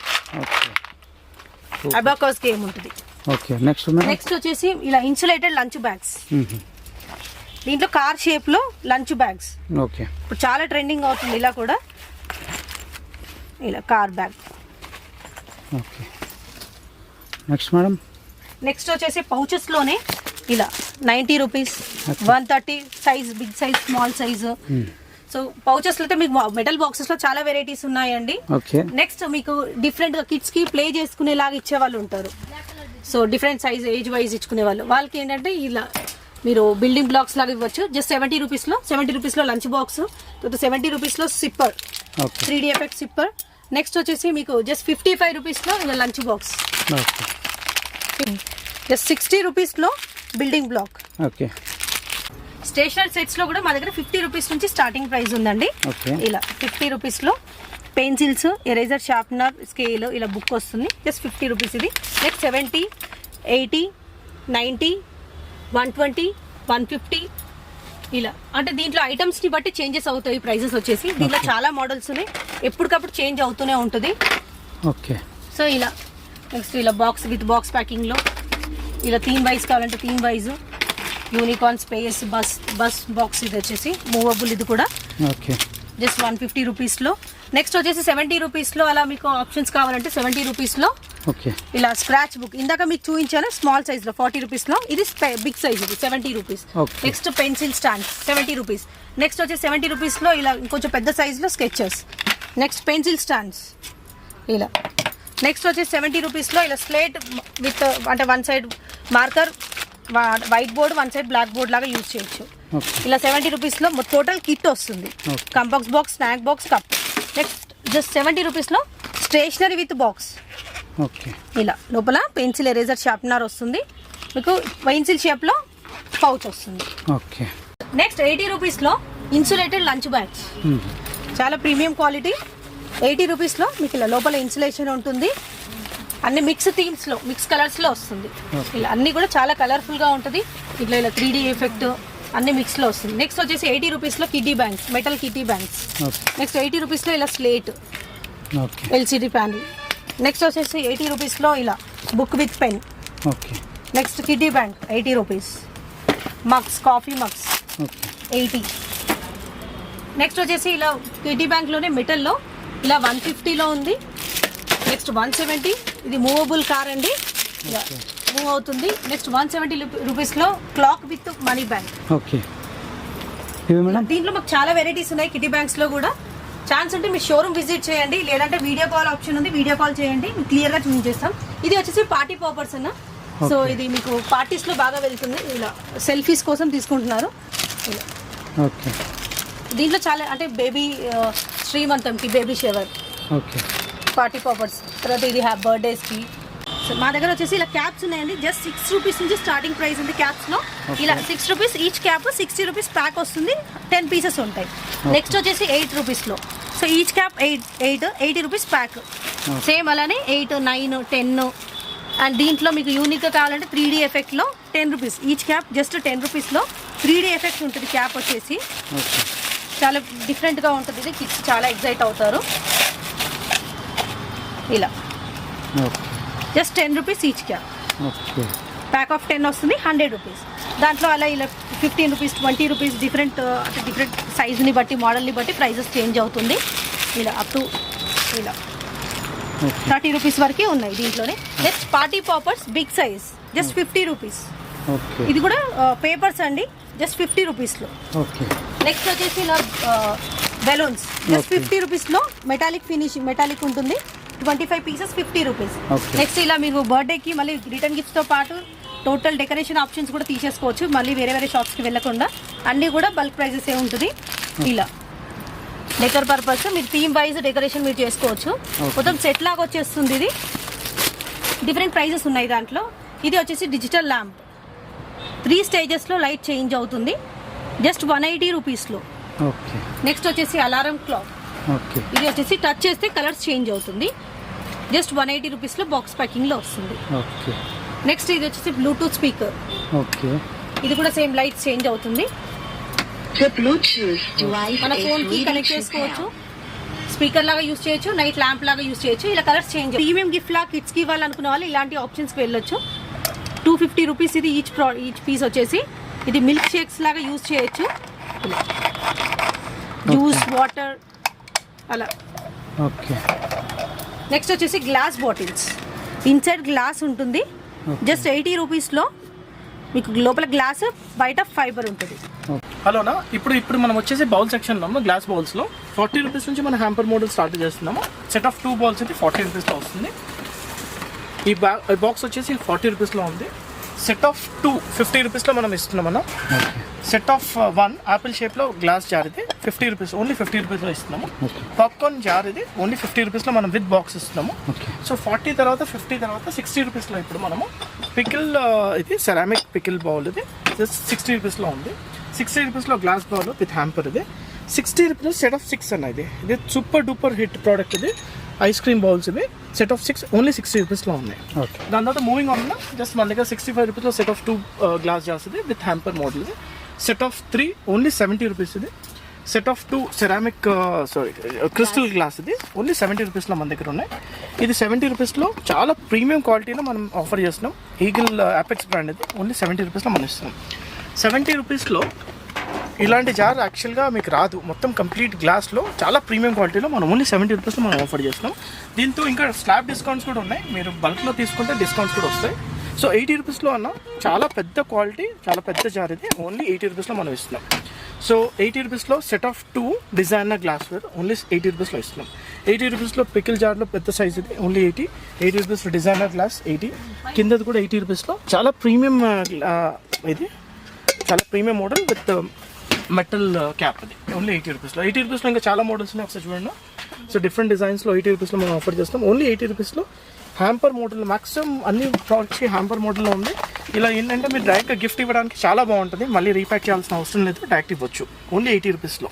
అబాకస్ గేమ్ ఉంటుంది. నెక్స్ట్ వచ్చేసి ఇలా ఇన్సులేటెడ్ లంచ్ బ్యాగ్స్. దీంట్లో కార్ షేప్ లో లంచ్ బ్యాగ్స్ ఇప్పుడు చాలా ట్రెండింగ్ అవుతుంది. ఇలా కూడా ఇలా car bag. Next madam, next వచ్చేసి పౌచెస్ లోనే ఇలా 90 rupees, 130 size, big size, small size. So pouches లో మీకు మెటల్ బాక్సెస్ లో చాలా వెరైటీస్ ఉన్నాయండి. నెక్స్ట్ మీకు డిఫరెంట్ గా కిడ్స్ కి ప్లే చేసుకునేలాగా ఇచ్చే వాళ్ళు ఉంటారు. So different size age wise ఇచ్చుకునే వాళ్ళకి ఏంటంటే ఇలా మీరు బిల్డింగ్ బ్లాక్స్ లాగా ఇవ్వచ్చు. జస్ట్ 70 రూపీస్ లో 70 రూపీస్ లో లంచ్ బాక్స్, 70 రూపీస్ లో sipper, 3D effect sipper. Next వచ్చేసి మీకు జస్ట్ 55 రూపీస్ లో ఇలా లంచ్ బాక్స్. జస్ట్ 60 రూపీస్ లో బిల్డింగ్ బ్లాక్. స్టేషనరీ సెట్స్ లో కూడా మా దగ్గర 50 రూపీస్ నుంచి స్టార్టింగ్ ప్రైస్ ఉందండి. ఇలా 50 రూపీస్ లో పెన్సిల్స్, ఎరేజర్, షార్ప్నర్, స్కేల్ ఇలా బుక్ వస్తుంది. జస్ట్ 50 రూపీస్ ఇది. నెక్స్ట్ 70, 80, 90, 120, 150 ఇలా. అంటే దీంట్లో ఐటమ్స్ ని బట్టి చేంజెస్ అవుతాయి ప్రైజెస్ వచ్చేసి. దీంట్లో చాలా మోడల్స్ ఉన్నాయి, ఎప్పటికప్పుడు చేంజ్ అవుతూనే ఉంటుంది. సో ఇలా నెక్స్ట్ ఇలా బాక్స్ విత్ బాక్స్ ప్యాకింగ్ లో ఇలా థీమ్ వైజ్ కావాలంటే theme wise. Unicorn space bus box ఇది వచ్చేసి మూవబుల్. ఇది కూడా జస్ట్ 150 రూపీస్ లో. నెక్స్ట్ వచ్చేసి 70 రూపీస్ లో అలా మీకు ఆప్షన్స్ కావాలంటే 70 రూపీస్ లో ఇలా స్క్రాచ్ బుక్. ఇందాక మీకు చూపించాను స్మాల్ సైజ్ లో 40 రూపీస్ లో. ఇది బిగ్ సైజ్, ఇది 70 rupees. Next pencil stand 70 rupees. Next వచ్చేసి 70 రూపీస్ లో ఇలా ఇంకొంచెం పెద్ద సైజ్ లో స్కెచెస్. నెక్స్ట్ పెన్సిల్ స్టాండ్స్ ఇలా. నెక్స్ట్ వచ్చేసి 70 రూపీస్ లో ఇలా స్లేట్ విత్ అంటే one side marker, white board, one side black board లాగా యూజ్ చేయొచ్చు. ఇలా 70 రూపీస్ లో టోటల్ కిట్ వస్తుంది. Compass box, snack box, cup. Next just 70 rupees లో స్టేషనరీ విత్ బాక్స్. ఇలా లోపల పెన్సిల్, ఎరేజర్, షార్ప్నర్ వస్తుంది. మీకు పెన్సిల్ షేప్ లో పౌచ్ వస్తుంది. నెక్స్ట్ 80 రూపీస్లో ఇన్సులేటెడ్ లంచ్ బ్యాగ్స్, చాలా ప్రీమియం క్వాలిటీ. 80 రూపీస్లో మీకు ఇలా లోపల ఇన్సులేషన్ ఉంటుంది. అన్ని మిక్స్ థీమ్స్లో, మిక్స్ కలర్స్లో వస్తుంది. ఇలా అన్ని కూడా చాలా కలర్ఫుల్గా ఉంటుంది. ఇట్లా ఇలా 3D ఎఫెక్ట్ అన్ని మిక్స్లో వస్తుంది. నెక్స్ట్ వచ్చేసి 80 రూపీస్లో kiddy banks, metal kiddy banks. Next 80 రూపీస్లో ఇలా స్లేట్ LCD ప్యానల్. నెక్స్ట్ వచ్చేసి 80 రూపీస్లో ఇలా book with pen. Next kiddy bank 80 rupees. Mugs, coffee mugs 80. Next వచ్చేసి ఇలా కిడ్డీ బ్యాంక్లోనే మెటల్లో ఇలా 150లో ఉంది. నెక్స్ట్ 170, ఇది మూవబుల్ కార్ అండి, మూవ్ అవుతుంది. నెక్స్ట్ 170 రూపీస్లో క్లాక్ విత్ మనీ బ్యాంక్. దీంట్లో మాకు చాలా వెరైటీస్ ఉన్నాయి కిడ్డీ బ్యాంక్స్లో కూడా. ఛాన్స్ ఉంటే మీ షోరూమ్ విజిట్ చేయండి, లేదంటే వీడియో కాల్ ఆప్షన్ ఉంది, వీడియో కాల్ చేయండి, మీకు క్లియర్గా చూపించేస్తాం. ఇది వచ్చేసి పార్టీ పర్పస్ అన్న. సో ఇది మీకు పార్టీస్లో బాగా వెళ్తుంది. ఇలా సెల్ఫీస్ కోసం తీసుకుంటున్నారు. దీంట్లో చాలా అంటే బేబీ శ్రీమంతంకి, బేబీ షవర్, పార్టీ పర్పస్. తర్వాత ఇది బర్త్డేస్కి. సో మా దగ్గర వచ్చేసి ఇలా క్యాప్స్ ఉన్నాయండి. జస్ట్ 6 రూపీస్ నుంచి స్టార్టింగ్ ప్రైస్ ఉంది క్యాప్స్లో. ఇలా 6 rupees each cap, 60 rupees pack వస్తుంది. 10 పీసెస్ ఉంటాయి. నెక్స్ట్ వచ్చేసి 8 రూపీస్లో. So each cap 80 rupees pack. Same అలానే 8, 9, 10. అండ్ దీంట్లో మీకు యూనిక్గా కావాలంటే 3D ఎఫెక్ట్లో 10 rupees each cap. Just 10 రూపీస్లో 3D ఎఫెక్ట్ ఉంటుంది క్యాప్ వచ్చేసి. చాలా డిఫరెంట్గా ఉంటుంది. ఇది కిడ్స్ చాలా ఎగ్జైట్ అవుతారు. ఇలా just 10 rupees each cap. Pack of 10 వస్తుంది, 100 రూపీస్. దాంట్లో అలా ఇలా 15 రూపీస్, 20 రూపీస్ డిఫరెంట్ సైజుని బట్టి, మోడల్ని బట్టి ప్రైజెస్ చేంజ్ అవుతుంది. ఇలా అప్ టు ఇలా 30 రూపీస్ వరకు ఉన్నాయి దీంట్లోనే. Next party poppers big size, just 50 rupees. ఇది కూడా పేపర్స్ అండి, జస్ట్ 50 రూపీస్లో. నెక్స్ట్ వచ్చేసి ఇలా బెలూన్స్, జస్ట్ 50 రూపీస్లో. మెటాలిక్ ఫినిషింగ్, మెటాలిక్ ఉంటుంది. 25 పీసెస్ 50 రూపీస్. నెక్స్ట్ ఇలా మీరు బర్త్డేకి మళ్ళీ రిటర్న్ గిఫ్ట్తో పాటు టోటల్ డెకరేషన్ ఆప్షన్స్ కూడా తీసేసుకోవచ్చు. మళ్ళీ వేరే వేరే షాప్స్కి వెళ్ళకుండా అన్నీ కూడా బల్క్ ప్రైజెస్ ఏ ఉంటుంది. ఇలా డెకర్ పర్పస్ మీరు థీమ్ వైజ్ డెకరేషన్ మీరు చేసుకోవచ్చు. మొత్తం సెట్ లాగా వచ్చేస్తుంది. ఇది డిఫరెంట్ ప్రైజెస్ ఉన్నాయి దాంట్లో. ఇది వచ్చేసి డిజిటల్ ల్యాంప్, 3 స్టేజెస్లో లైట్ చేంజ్ అవుతుంది. జస్ట్ 180 రూపీస్లో. నెక్స్ట్ వచ్చేసి అలారం క్లాక్. ఇది వచ్చేసి టచ్ చేస్తే కలర్స్ చేంజ్ అవుతుంది. జస్ట్ 180 రూపీస్లో బాక్స్ ప్యాకింగ్లో వస్తుంది. నెక్స్ట్ ఇది వచ్చేసి బ్లూటూత్ స్పీకర్. ఇది కూడా సేమ్ లైట్ చేంజ్ అవుతుంది. మన ఫోన్కి కనెక్ట్ చేసుకోవచ్చు. స్పీకర్ లాగా యూస్ చేయొచ్చు, నైట్ ల్యాంప్ లాగా యూస్ చేయొచ్చు. ఇలా కలర్స్ చేంజ్. ప్రీమియం గిఫ్ట్ లా కిడ్స్కి ఇవ్వాలనుకున్న వాళ్ళు ఇలాంటి ఆప్షన్స్కి వెళ్ళొచ్చు. 250 రూపీస్ ఇది ఈచ్ పీస్ వచ్చేసి. ఇది మిల్క్ షేక్స్ లాగా యూస్ చేయొచ్చు. జ్యూస్, వాటర్ అలా. నెక్స్ట్ వచ్చేసి గ్లాస్ బాటిల్స్, ఇన్సైడ్ గ్లాస్ ఉంటుంది. జస్ట్ 80 రూపీస్లో మీకు లోపల గ్లాస్, బయట ఫైబర్ ఉంటుంది. హలోనా, ఇప్పుడు మనం వచ్చేసి బౌల్ సెక్షన్లో గ్లాస్ బౌల్స్లో 40 రూపీస్ నుంచి మనం హ్యాంపర్ మోడల్ స్టార్ట్ చేస్తున్నాము. సెట్ ఆఫ్ 2 బౌల్స్ అయితే 40 రూపీస్లో వస్తుంది. ఈ బాక్స్ వచ్చేసి 40 రూపీస్లో ఉంది. సెట్ ఆఫ్ 2 50 రూపీస్లో మనం ఇస్తున్నాం అన్న. సెట్ ఆఫ్ 1 యాపిల్ షేప్లో గ్లాస్ జార్ ఇది 50 రూపీస్, ఓన్లీ 50 రూపీస్లో ఇస్తున్నాము. పాప్కార్న్ జార్ ఇది ఓన్లీ 50 రూపీస్లో మనం విత్ బాక్స్ ఇస్తున్నాము. సో 40 తర్వాత 50 తర్వాత 60 రూపీస్లో ఇప్పుడు మనము పికిల్, ఇది సెరామిక్ పికిల్ బౌల్, ఇది జస్ట్ 60 రూపీస్లో ఉంది. 60 రూపీస్లో గ్లాస్ బౌల్ విత్ హ్యాంపర్. ఇది 60 రూపీస్ సెట్ ఆఫ్ 6 అన్న. ఇది సూపర్ డూపర్ హిట్ ప్రోడక్ట్. ఇది ఐస్ క్రీమ్ బౌల్స్, ఇవి సెట్ ఆఫ్ 6 ఓన్లీ 60 రూపీస్లో ఉన్నాయి. దాని తర్వాత మూవింగ్ ఆన్ జస్ట్ మన దగ్గర 65 రూపీస్లో సెట్ ఆఫ్ 2 గ్లాస్ జార్స్ ఇది విత్ హ్యాంపర్ మోడల్. ఇది సెట్ ఆఫ్ 3 ఓన్లీ 70 రూపీస్. ఇది set of 2 ceramic crystal glass, ఇది ఓన్లీ 70 రూపీస్లో మన దగ్గర ఉన్నాయి. ఇది 70 రూపీస్లో చాలా ప్రీమియం క్వాలిటీలో మనం ఆఫర్ చేస్తున్నాం. ఈగిల్ అపెక్స్ బ్రాండ్, ఇది ఓన్లీ 70 రూపీస్లో మనం ఇస్తున్నాం. 70 రూపీస్లో ఇలాంటి జార్ యాక్చువల్గా మీకు రాదు. మొత్తం కంప్లీట్ గ్లాస్లో చాలా ప్రీమియం క్వాలిటీలో మనం ఓన్లీ 70 రూపీస్లో మనం ఆఫర్ చేస్తున్నాం. దీంతో ఇంకా స్లాబ్ డిస్కౌంట్స్ కూడా ఉన్నాయి. మీరు బల్క్లో తీసుకుంటే డిస్కౌంట్స్ కూడా వస్తాయి. సో 80 రూపీస్లో అన్న చాలా పెద్ద క్వాలిటీ, చాలా పెద్ద జార్, ఇది ఓన్లీ 80 రూపీస్లో మనం ఇస్తున్నాం. సో 80 రూపీస్లో set of 2 designer glassware only 80 రూపీస్లో ఇస్తున్నాం. 80 రూపీస్లో పికిల్ జార్లో పెద్ద సైజ్, ఇది ఓన్లీ 80 రూపీస్లో డిజైనర్ గ్లాస్ 80. కిందది కూడా 80 రూపీస్లో చాలా ప్రీమియం, ఇది చాలా premium model with metal cap, అది ఓన్లీ 80 రూపీస్లో. 80 రూపీస్లో ఇంకా చాలా మోడల్స్ ఉన్నాయి, ఒకసారి చూడండి. సో డిఫరెంట్ డిజైన్స్లో 80 రూపీస్లో మనం ఆఫర్ చేస్తాం. ఓన్లీ 80 రూపీస్లో హ్యాంపర్ మోడల్, మ్యాక్సిమం అన్ని ప్రోడక్ట్స్కి హ్యాంపర్ మోడల్లో ఉంది. ఇలా ఏంటంటే మీరు డైరెక్ట్గా గిఫ్ట్ ఇవ్వడానికి చాలా బాగుంటుంది, మళ్ళీ రీప్యాక్ చేయాల్సిన అవసరం లేదు, డైరెక్ట్ ఇవ్వచ్చు ఓన్లీ 80 రూపీస్లో.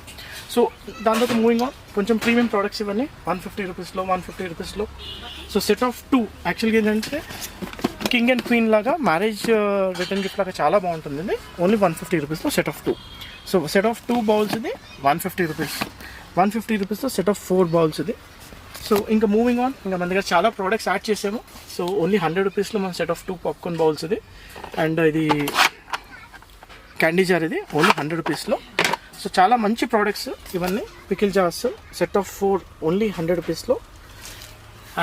సో దాని తర్వాత మూవింగ్ ఆన్ కొంచెం ప్రీమియం ప్రోడక్ట్స్ ఇవన్నీ 150 రూపీస్లో 150 రూపీస్లో. సో సెట్ ఆఫ్ 2 యాక్చువల్గా ఏంటంటే కింగ్ అండ్ క్వీన్ లాగా మ్యారేజ్ రిటర్న్ గిఫ్ట్ లాగా చాలా బాగుంటుంది, ఓన్లీ 150 రూపీస్లో set of 2. So set of 2 bowls ఇది 150 రూపీస్. 150 రూపీస్లో సెట్ ఆఫ్ 4 బౌల్స్ ఇది. సో ఇంకా మూవింగ్ ఆన్, ఇంకా మన దగ్గర చాలా ప్రోడక్ట్స్ యాడ్ చేసాము. సో ఓన్లీ 100 రూపీస్లో మన సెట్ ఆఫ్ 2 పాప్కార్న్ బౌల్స్ ఇది. అండ్ ఇది క్యాండీ జార్ ఇది ఓన్లీ 100 రూపీస్లో. సో చాలా మంచి ప్రోడక్ట్స్ ఇవన్నీ. Pickle jars set of 4 only 100 రూపీస్లో.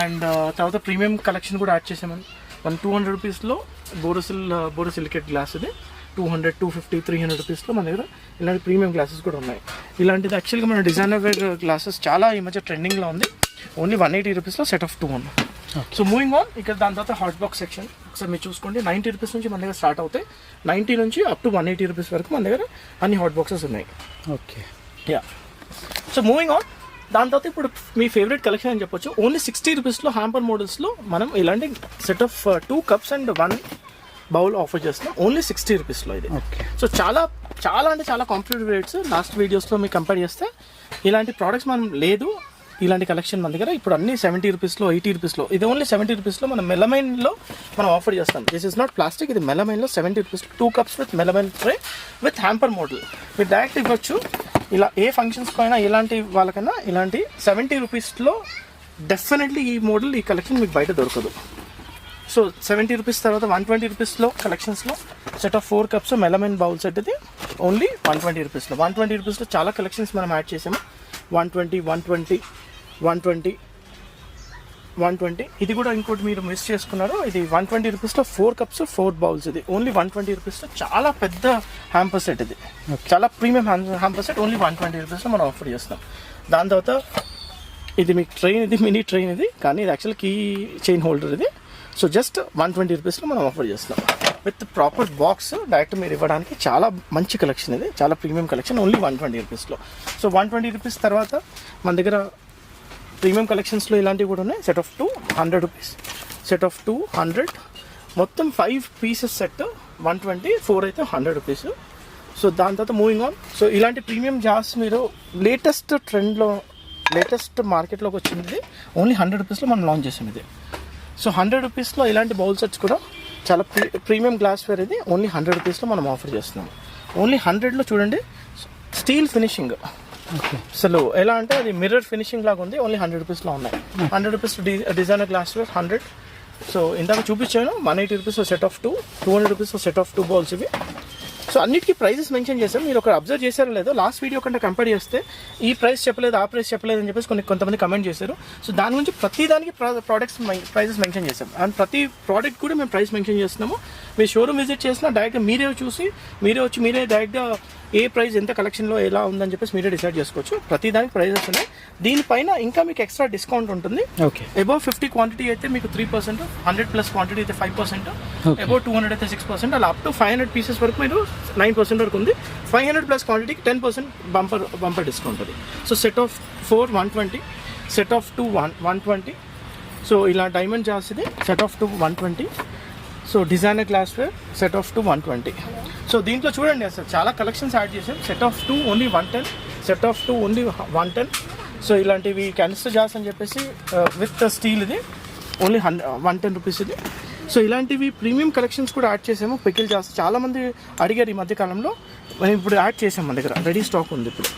అండ్ తర్వాత ప్రీమియం కలెక్షన్ కూడా యాడ్ చేసామని 200 రూపీస్లో బోరోసిలికేట్ గ్లాస్ ఇది 200, 250, 300 రూపీస్లో మన దగ్గర ఇలాంటి ప్రీమియం గ్లాసెస్ కూడా ఉన్నాయి. ఇలాంటిది యాక్చువల్గా మన డిజైనర్ వేర్ గ్లాసెస్ చాలా ఈ మధ్య ట్రెండింగ్లో ఉంది, ఓన్లీ 180 రూపీస్లో సెట్ ఆఫ్ 2 ఉన్నాయి. సో మూవింగ్ ఆన్, ఇక్కడ దాని తర్వాత హాట్ బాక్స్ సెక్షన్ ఒకసారి మీరు చూసుకోండి. 90 రూపీస్ నుంచి మన దగ్గర స్టార్ట్ అవుతాయి, 90 నుంచి అప్ టు 180 రూపీస్ వరకు మన దగ్గర అన్ని హాట్ బాక్సెస్ ఉన్నాయి. Okay yeah. So moving on, దాని తర్వాత ఇప్పుడు మీ ఫేవరెట్ కలెక్షన్ అని చెప్పొచ్చు. ఓన్లీ 60 రూపీస్లో హ్యాంపర్ మోడల్స్లో మనం ఇలాంటి set of 2 cups and 1 bowl offer చేస్తున్నాం, ఓన్లీ 60 రూపీస్లో ఇది. సో చాలా చాలా అంటే చాలా కాంపిటేటివ్ రేట్స్. లాస్ట్ వీడియోస్లో మీకు కంపేర్ చేస్తే ఇలాంటి ప్రోడక్ట్స్ మనం లేదు, ఇలాంటి కలెక్షన్ మన దగ్గర ఇప్పుడు అన్ని 70 రూపీస్లో 80 రూపీస్లో. ఇది ఓన్లీ 70 రూపీస్లో మనం మెలమైన్లో మనం ఆఫర్ చేస్తాం. దిస్ ఇస్ నాట్ ప్లాస్టిక్, ఇది మెలమైన్లో 70 rupees 2 cups with melamine tray with hamper model. మీరు డైరెక్ట్ ఇవ్వచ్చు ఇలా ఏ ఫంక్షన్స్ పైన ఇలాంటి వాళ్ళకన్నా. ఇలాంటి 70 రూపీస్లో డెఫినెట్లీ ఈ మోడల్ ఈ కలెక్షన్ మీకు బయట దొరకదు. సో 70 రూపీస్ తర్వాత 120 రూపీస్లో కలెక్షన్స్లో set of 4 cups melamine bowl set ఇది ఓన్లీ 120 రూపీస్లో. 120 రూపీస్లో చాలా కలెక్షన్స్ మనం యాడ్ చేసాము. 120, 120, 120, 120. ఇది కూడా ఇంకోటి మీరు మిస్ చేసుకున్నారు, ఇది 120 రూపీస్లో 4 కప్స్ 4 బౌల్స్ ఇది ఓన్లీ 120 రూపీస్లో. చాలా పెద్ద హ్యాంపర్ సెట్ ఇది, చాలా ప్రీమియం హ్యాంపర్ సెట్, ఓన్లీ 120 రూపీస్లో మనం ఆఫర్ చేస్తాం. దాని తర్వాత ఇది మీకు ట్రైన్, ఇది మినీ ట్రైన్ ఇది, కానీ ఇది యాక్చువల్ కీ చైన్ హోల్డర్ ఇది. సో జస్ట్ 120 రూపీస్లో మనం ఆఫర్ చేస్తున్నాం విత్ ప్రాపర్ బాక్స్ డైరెక్ట్ మీరు ఇవ్వడానికి. చాలా మంచి కలెక్షన్ ఇది, చాలా ప్రీమియం కలెక్షన్, ఓన్లీ 120 రూపీస్లో. సో 120 రూపీస్ తర్వాత మన దగ్గర ప్రీమియం కలెక్షన్స్లో ఇలాంటివి కూడా ఉన్నాయి. Set of 2 100 rupees, set of 2 100, మొత్తం 5 పీసెస్ సెట్ 120, 4 అయితే 100 రూపీస్. సో దాని తర్వాత మూవింగ్ ఆన్. సో ఇలాంటి ప్రీమియం జార్స్ మీరు లేటెస్ట్ ట్రెండ్లో లేటెస్ట్ మార్కెట్లోకి వచ్చింది ఓన్లీ 100 రూపీస్లో మనం లాంచ్ చేసాం ఇది. సో 100 రూపీస్లో ఇలాంటి బౌల్ సెట్స్ కూడా చాలా ప్రీమియం గ్లాస్ వేర్ ఇది ఓన్లీ 100 రూపీస్లో మనం ఆఫర్ చేస్తున్నాం. ఓన్లీ 100లో చూడండి స్టీల్ ఫినిషింగ్, అసలు ఎలా అంటే అది మిర్రర్ ఫినిషింగ్ లాగా ఉంది, ఓన్లీ 100 రూపీస్లో ఉన్నాయి. 100 rupees designer glassware 100. So ఇందాక చూపించాను 180 rupees set of 2, 200 rupees set of 2 bowls ఇవి. సో అన్నిటికీ ప్రైజెస్ మెన్షన్ చేసాం. మీరు ఒక అబ్జర్వ్ చేశారో లేదో, లాస్ట్ వీడియో కంటే కంపేర్ చేస్తే ఈ ప్రైస్ చెప్పలేదు ఆ ప్రైస్ చెప్పలేదు అని చెప్పేసి కొంతమంది కమెంట్ చేశారు. సో దాని గురించి ప్రతి దానికి ప్రోడక్ట్స్ ప్రైజెస్ మెన్షన్ చేసాం, అండ్ ప్రతి ప్రోడక్ట్ కూడా మేము ప్రైస్ మెన్షన్ చేస్తున్నాము. మీరు షోరూమ్ విజిట్ చేసినా డైరెక్ట్గా మీరే చూసి మీరే డైరెక్ట్గా ఏ ప్రైస్ ఎంత కలెక్షన్లో ఎలా ఉందని చెప్పేసి మీరే డిసైడ్ చేసుకోవచ్చు. ప్రతి దానికి ప్రైజెస్ ఉన్నాయి. దీనిపైన ఇంకా మీకు ఎక్స్ట్రా డిస్కౌంట్ ఉంటుంది. ఓకే, అబౌవ్ 50 క్వాంటిటీ అయితే మీకు 3%, 100+ క్వాంటిటీ అయితే 5%, అబౌవ్ 200 అయితే 6%, అలా అప్ టు 500 పీసెస్ వరకు మీరు 9% వరకు ఉంది. 500+ క్వాంటిటీకి 10% బంపర్ డిస్కౌంట్ అది. So set of 4 120, set of 2 120. So ఇలా డైమండ్ జార్స్ ఇది set of 2 120. So designer glassware set of 2 120. So దీంట్లో చూడండి అసలు చాలా కలెక్షన్స్ యాడ్ చేసాం. Set of 2 only 110, set of 2 only 110. So ఇలాంటివి క్యానిస్టర్ జార్స్ అని చెప్పేసి విత్ స్టీల్ ఇది ఓన్లీ 110 రూపీస్ ఇది. సో ఇలాంటివి ప్రీమియం కలెక్షన్స్ కూడా యాడ్ చేసాము. పికిల్ జార్స్ చాలామంది అడిగారు ఈ మధ్య కాలంలో, మేము ఇప్పుడు యాడ్ చేసాం, మన దగ్గర రెడీ స్టాక్ ఉంది ఇప్పుడు.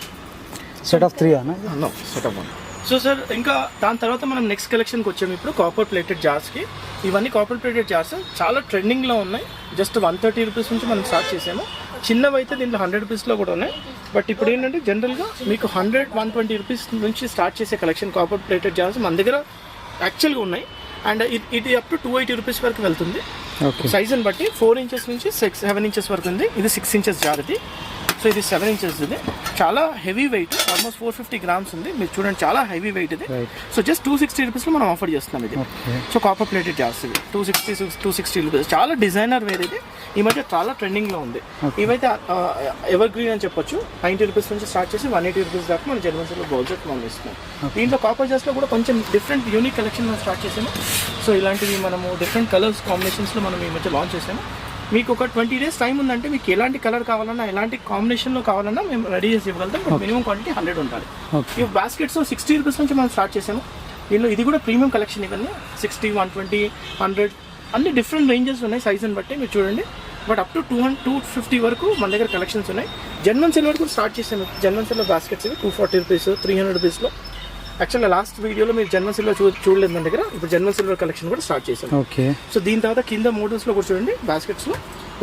సెట్ ఆఫ్ 3 అన్న, సెట్ ఆఫ్ 1. సో సార్ ఇంకా దాని తర్వాత మనం నెక్స్ట్ కలెక్షన్కి వచ్చాము ఇప్పుడు కాపర్ ప్లేటెడ్ జార్స్కి. ఇవన్నీ కాపర్ ప్లేటెడ్ జార్స్ చాలా ట్రెండింగ్లో ఉన్నాయి. జస్ట్ 130 రూపీస్ నుంచి మనం స్టార్ట్ చేసాము. చిన్నవి అయితే దీంట్లో 100 రూపీస్లో కూడా ఉన్నాయి. బట్ ఇప్పుడు ఏంటంటే జనరల్గా మీకు 100, 120 రూపీస్ నుంచి స్టార్ట్ చేసే కలెక్షన్ కాపర్ ప్లేటెడ్ జార్స్ మన దగ్గర యాక్చువల్గా ఉన్నాయి. అండ్ ఇది అప్ టు 280 రూపీస్ వరకు వెళ్తుంది సైజుని బట్టి. 4 ఇంచెస్ నుంచి 7 ఇంచెస్ వరకు ఉంది. ఇది 6 ఇంచెస్ జార్ ఇది. సో ఇది 7 ఇంచెస్ ఇది, చాలా హెవీ వెయిట్, ఆల్మోస్ట్ 450 గ్రామ్స్ ఉంది. మీరు చూడండి చాలా హెవీ వెయిట్ ఇది. సో జస్ట్ 260 రూపీస్లో మనం ఆఫర్ చేస్తున్నాం ఇది. సో కాపర్ ప్లేటెడ్ జార్స్ ఇవి 260 రూపీస్, చాలా డిజైనర్ వేర్ ఇది. ఈ మధ్య చాలా ట్రెండింగ్లో ఉంది. ఇవైతే ఎవర్ గ్రీన్ అని చెప్పొచ్చు. 90 రూపీస్ నుంచి స్టార్ట్ చేసి 180 రూపీస్ దాకా మనం జర్మన్స్లో బౌల్ సెట్ మనం ఇస్తున్నాం. దీంట్లో కాపర్ జార్స్లో కూడా కొంచెం డిఫరెంట్ యూనిక్ కలెక్షన్ మనం స్టార్ట్ చేసాము. సో ఇలాంటివి మనము డిఫరెంట్ కలర్స్ కాంబినేషన్స్లో మనం ఈ మధ్య లాంచ్ చేసాము. మీకు ఒక 20 days టైం ఉందంటే మీకు ఎలాంటి కలర్ కావాలన్నా ఎలాంటి కాంబినేషన్లో కావాలన్నా మేము రెడీ చేసి ఇవ్వగలుగుతాం. బట్ మినిమం క్వాంటిటీ 100 ఉండాలి. ఈ బాస్కెట్స్ 60 రూపీస్ నుంచి మనం స్టార్ట్ చేసాము. దీనిలో ఇది కూడా ప్రీమియం కలెక్షన్. ఇవన్నీ 60, 120, 100 అన్ని డిఫరెంట్ రేంజెస్ ఉన్నాయి సైజుని బట్టి మీరు చూడండి. బట్ అప్ టు 250 వరకు మన దగ్గర కలెక్షన్స్ ఉన్నాయి. జర్మన్ సిల్వర్ కూడా స్టార్ట్ చేసాము. జర్మన్ సిల్వర్ బాస్కెట్స్ ఇవి 240 రూపీస్, 300 రూపీస్లో. యాక్చువల్గా లాస్ట్ వీడియోలో మీరు జర్మన్ సిల్వర్ చూడలేదు మన దగ్గర. ఇప్పుడు జర్మన్ సిల్వర్ కలెక్షన్ కూడా స్టార్ట్ చేసాం. ఓకే. సో దీని తర్వాత కింద మోడల్స్లో కూడా చూడండి బాస్కెట్స్లో